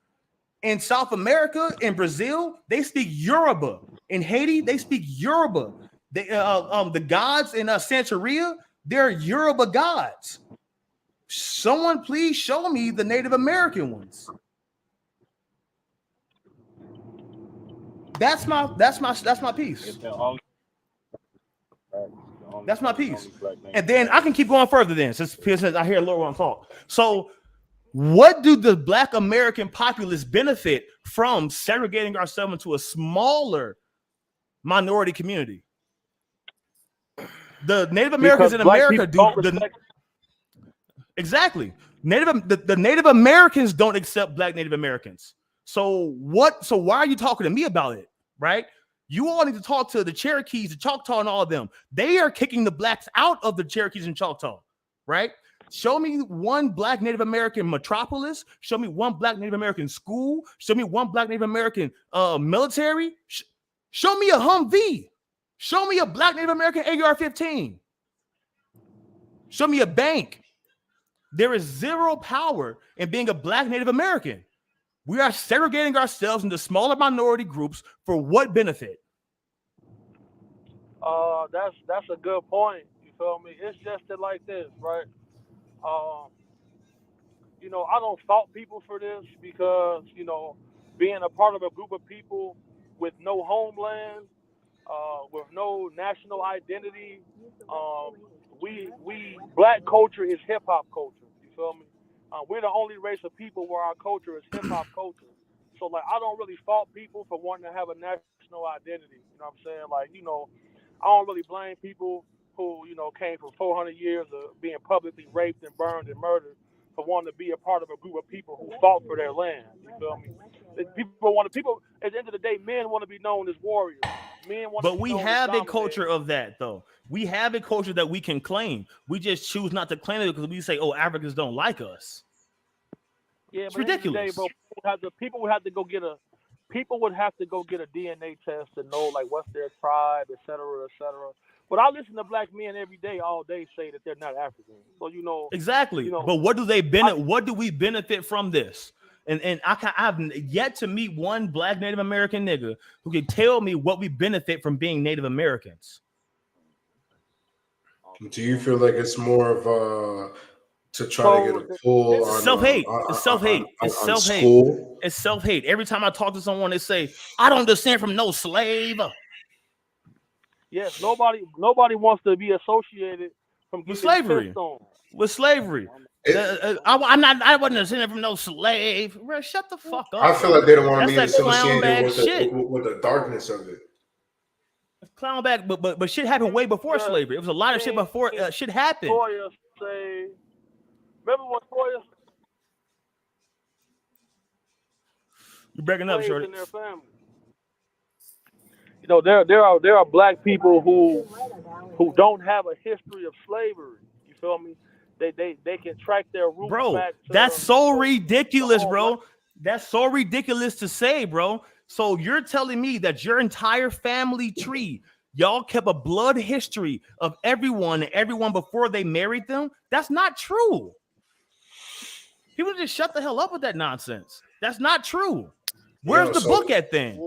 In South America, in Brazil, they speak Yoruba. In Haiti, they speak Yoruba. The gods in Santeria, they're Yoruba gods. Someone please show me the Native American ones. That's my piece. That's my piece. And then I can keep going further then, since I hear Laura talk. So what do the Black American populace benefit from segregating ourselves into a smaller minority community? The Native Americans in America exactly. The Native Americans don't accept Black Native Americans. So why are you talking to me about it? Right? You all need to talk to the Cherokees, the Choctaw, and all of them. They are kicking the Blacks out of the Cherokees and Choctaw, right? Show me one Black Native American metropolis. Show me one Black Native American school. Show me one Black Native American military. Show me a Humvee. Show me a Black Native American AR-15. Show me a bank. There is zero power in being a black Native American. We are segregating ourselves into smaller minority groups for what benefit? That's a good point. You feel me? It's just that like this, right? You know, I don't fault people for this because, you know, being a part of a group of people with no homeland, with no national identity, we black culture is hip hop culture. You feel me? We're the only race of people where our culture is hip hop culture. So like, I don't really fault people for wanting to have a national identity. You know what I'm saying? Like, you know, I don't really blame people who, you know, came from 400 years of being publicly raped and burned and murdered for wanting to be a part of a group of people who fought for their land. You feel me? People at the end of the day, men want to be known as warriors. But we have a culture of that, though. We have a culture that we can claim. We just choose not to claim it because we say, "Oh, Africans don't like us." Yeah, it's but ridiculous. Bro, people would have to go get a DNA test to know like what's their tribe, et cetera, et cetera. But I listen to black men every day, all day, say that they're not African. So you know exactly. You know, but what do they benefit? What do we benefit from this? And I've yet to meet one black Native American nigga who can tell me what we benefit from being Native Americans. Do you feel like it's more of to try to get a pull on self-hate? It's self-hate. It's self-hate. It's self-hate. Every time I talk to someone, they say, "I don't descend from no slave." Yes, nobody wants to be associated with slavery. With slavery. I wasn't descended from no slave. Bro, shut the fuck up. I feel like they don't want to be associated with the darkness of it. Clown back, but shit happened way before slavery. It was a lot of shit before shit happened. Toya say, remember what Toya? You're breaking up, shorty. Their family. You know, there are black people who don't have a history of slavery. You feel me? They can track their roots back to that's so ridiculous, bro. That's so ridiculous to say, bro. So you're telling me that your entire family tree, y'all kept a blood history of everyone before they married them? That's not true. People just shut the hell up with that nonsense. That's not true. Where's the book at then?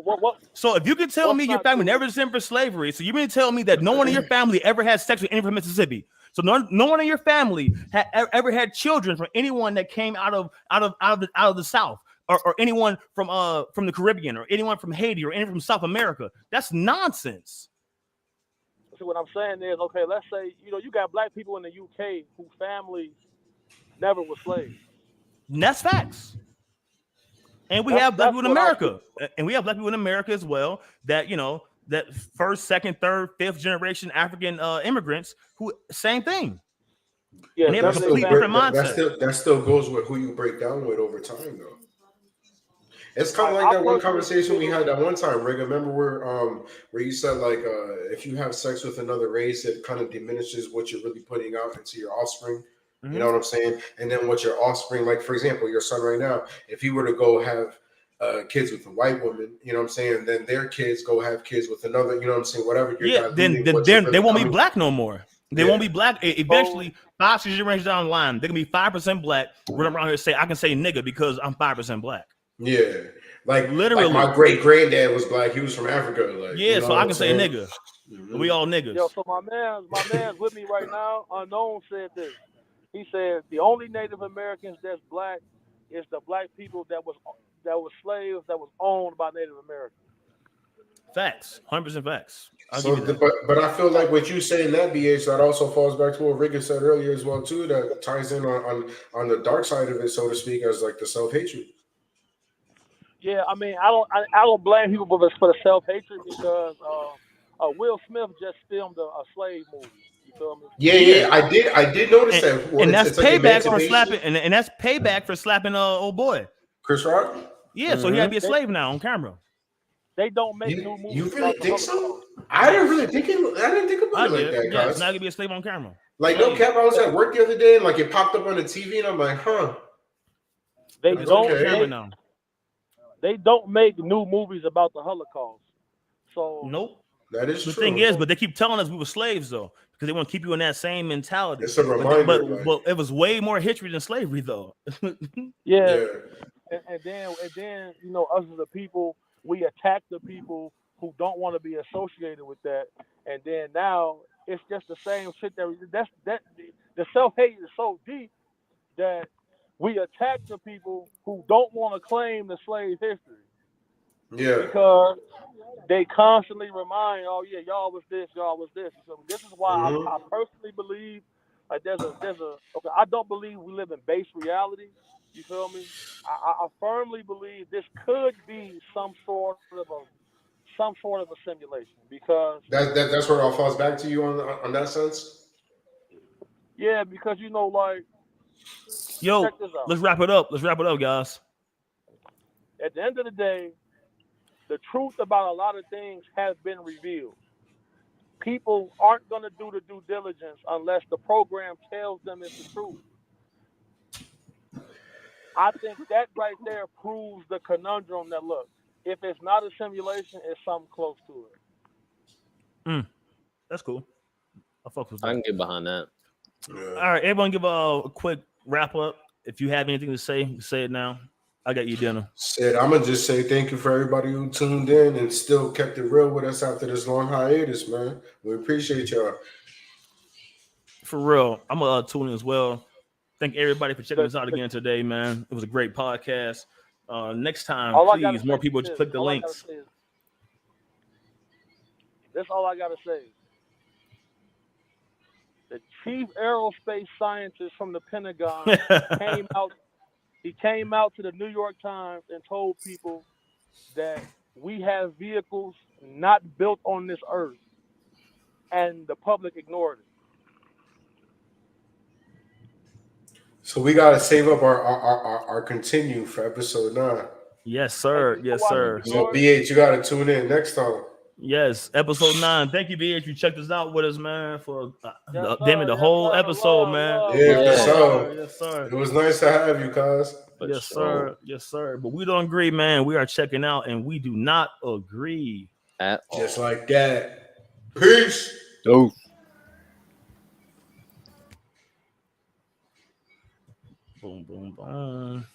So if you can tell me your family never descended from slavery, so you mean to tell me that no one in your family ever had sex with anyone from Mississippi? So no one in your family ever had children from anyone that came out of the South, or anyone from the Caribbean, or anyone from Haiti, or anyone from South America. That's nonsense. So what I'm saying is, okay, let's say you got black people in the UK whose families never were slaves. And that's facts. And we have black people in America, and we have black people in America as well. That that first, second, third, fifth generation African immigrants who same thing. Yeah, and they have a completely different mindset. That still goes with who you break down with over time, though. It's kind of like that one conversation we had that one time, Rick. Remember where you said like if you have sex with another race, it kind of diminishes what you're really putting out into your offspring. You know what I'm saying? And then what your offspring, like for example, your son right now, if he were to go have kids with a white woman, you know what I'm saying, then their kids go have kids with another, you know what I'm saying, whatever. Then they won't be black no more. They won't be black. Eventually, 5-6 generations down the line, they're gonna be 5% black. We're around here say I can say nigga because I'm 5% black. Yeah, like literally, like my great granddad was black. He was from Africa. Like, yeah, so I can say nigga. We all niggas. Yo, so my man's with me right now. Unknown said this. He said the only Native Americans that's black is the black people that was slaves that was owned by Native Americans. Facts, 100% facts. But I feel like what you saying that BH, that also falls back to what Rick said earlier as well too. That ties in on the dark side of it, so to speak, as like the self-hatred. Yeah, I mean, I don't blame people for the self-hatred because Will Smith just filmed a slave movie. You feel me? Yeah, I did notice that. And that's payback for slapping, and that's payback for slapping old boy Chris Rock. Yeah, so he had to be a slave now on camera. They don't make new movies. You really think so? I didn't think about it like that, guys. Yeah, it's not gonna be a slave on camera. Like no cap, I was at work the other day and like it popped up on the TV and I'm like, huh? They don't make new movies about the Holocaust. So that is the true. thing is, but they keep telling us we were slaves though. because they want to keep you in that same mentality. It's a reminder, But it was way more history than slavery, though. Yeah. And then you know, us as a people, we attack the people who don't want to be associated with that, and then now it's just the same shit that the self-hate is so deep that we attack the people who don't want to claim the slave history. Yeah. Because they constantly remind, oh yeah, y'all was this. So this is why I personally believe like there's a okay, I don't believe we live in base reality. You feel me? I firmly believe this could be some sort of a simulation, because that's where it all falls back to you on that sense. Yeah, because you know, like, yo, check this out. let's wrap it up, guys. At the end of the day, the truth about a lot of things has been revealed. People aren't going to do the due diligence unless the program tells them it's the truth. I think that right there proves the conundrum that, look, if it's not a simulation, it's something close to it. That's cool. I fuck with that. I can get behind that. Yeah. All right, everyone, give a quick wrap up. If you have anything to say it now. I got you dinner. Said, I'm gonna just say thank you for everybody who tuned in and still kept it real with us after this long hiatus, man. We appreciate y'all. For real, I'm gonna tune in as well. Thank everybody for checking us out again today, man. It was a great podcast. Next time, please, more people just click the links. That's all I gotta say. The chief aerospace scientist from the Pentagon came out. He came out to the New York Times and told people that we have vehicles not built on this earth, and the public ignored it. So we gotta save up our continue for episode 9. Yes, sir. Yes, sir. So BH, you gotta tune in next time. Yes, episode 9. Thank you, BH. You checked us out with us, man, for the whole episode, man. Yes, sir. It was nice to have you, cuz. Yes, sir. Yes, sir. But we don't agree, man. We are checking out, and we do not agree at all. Just like that. Peace. Dope. Boom, boom, boom.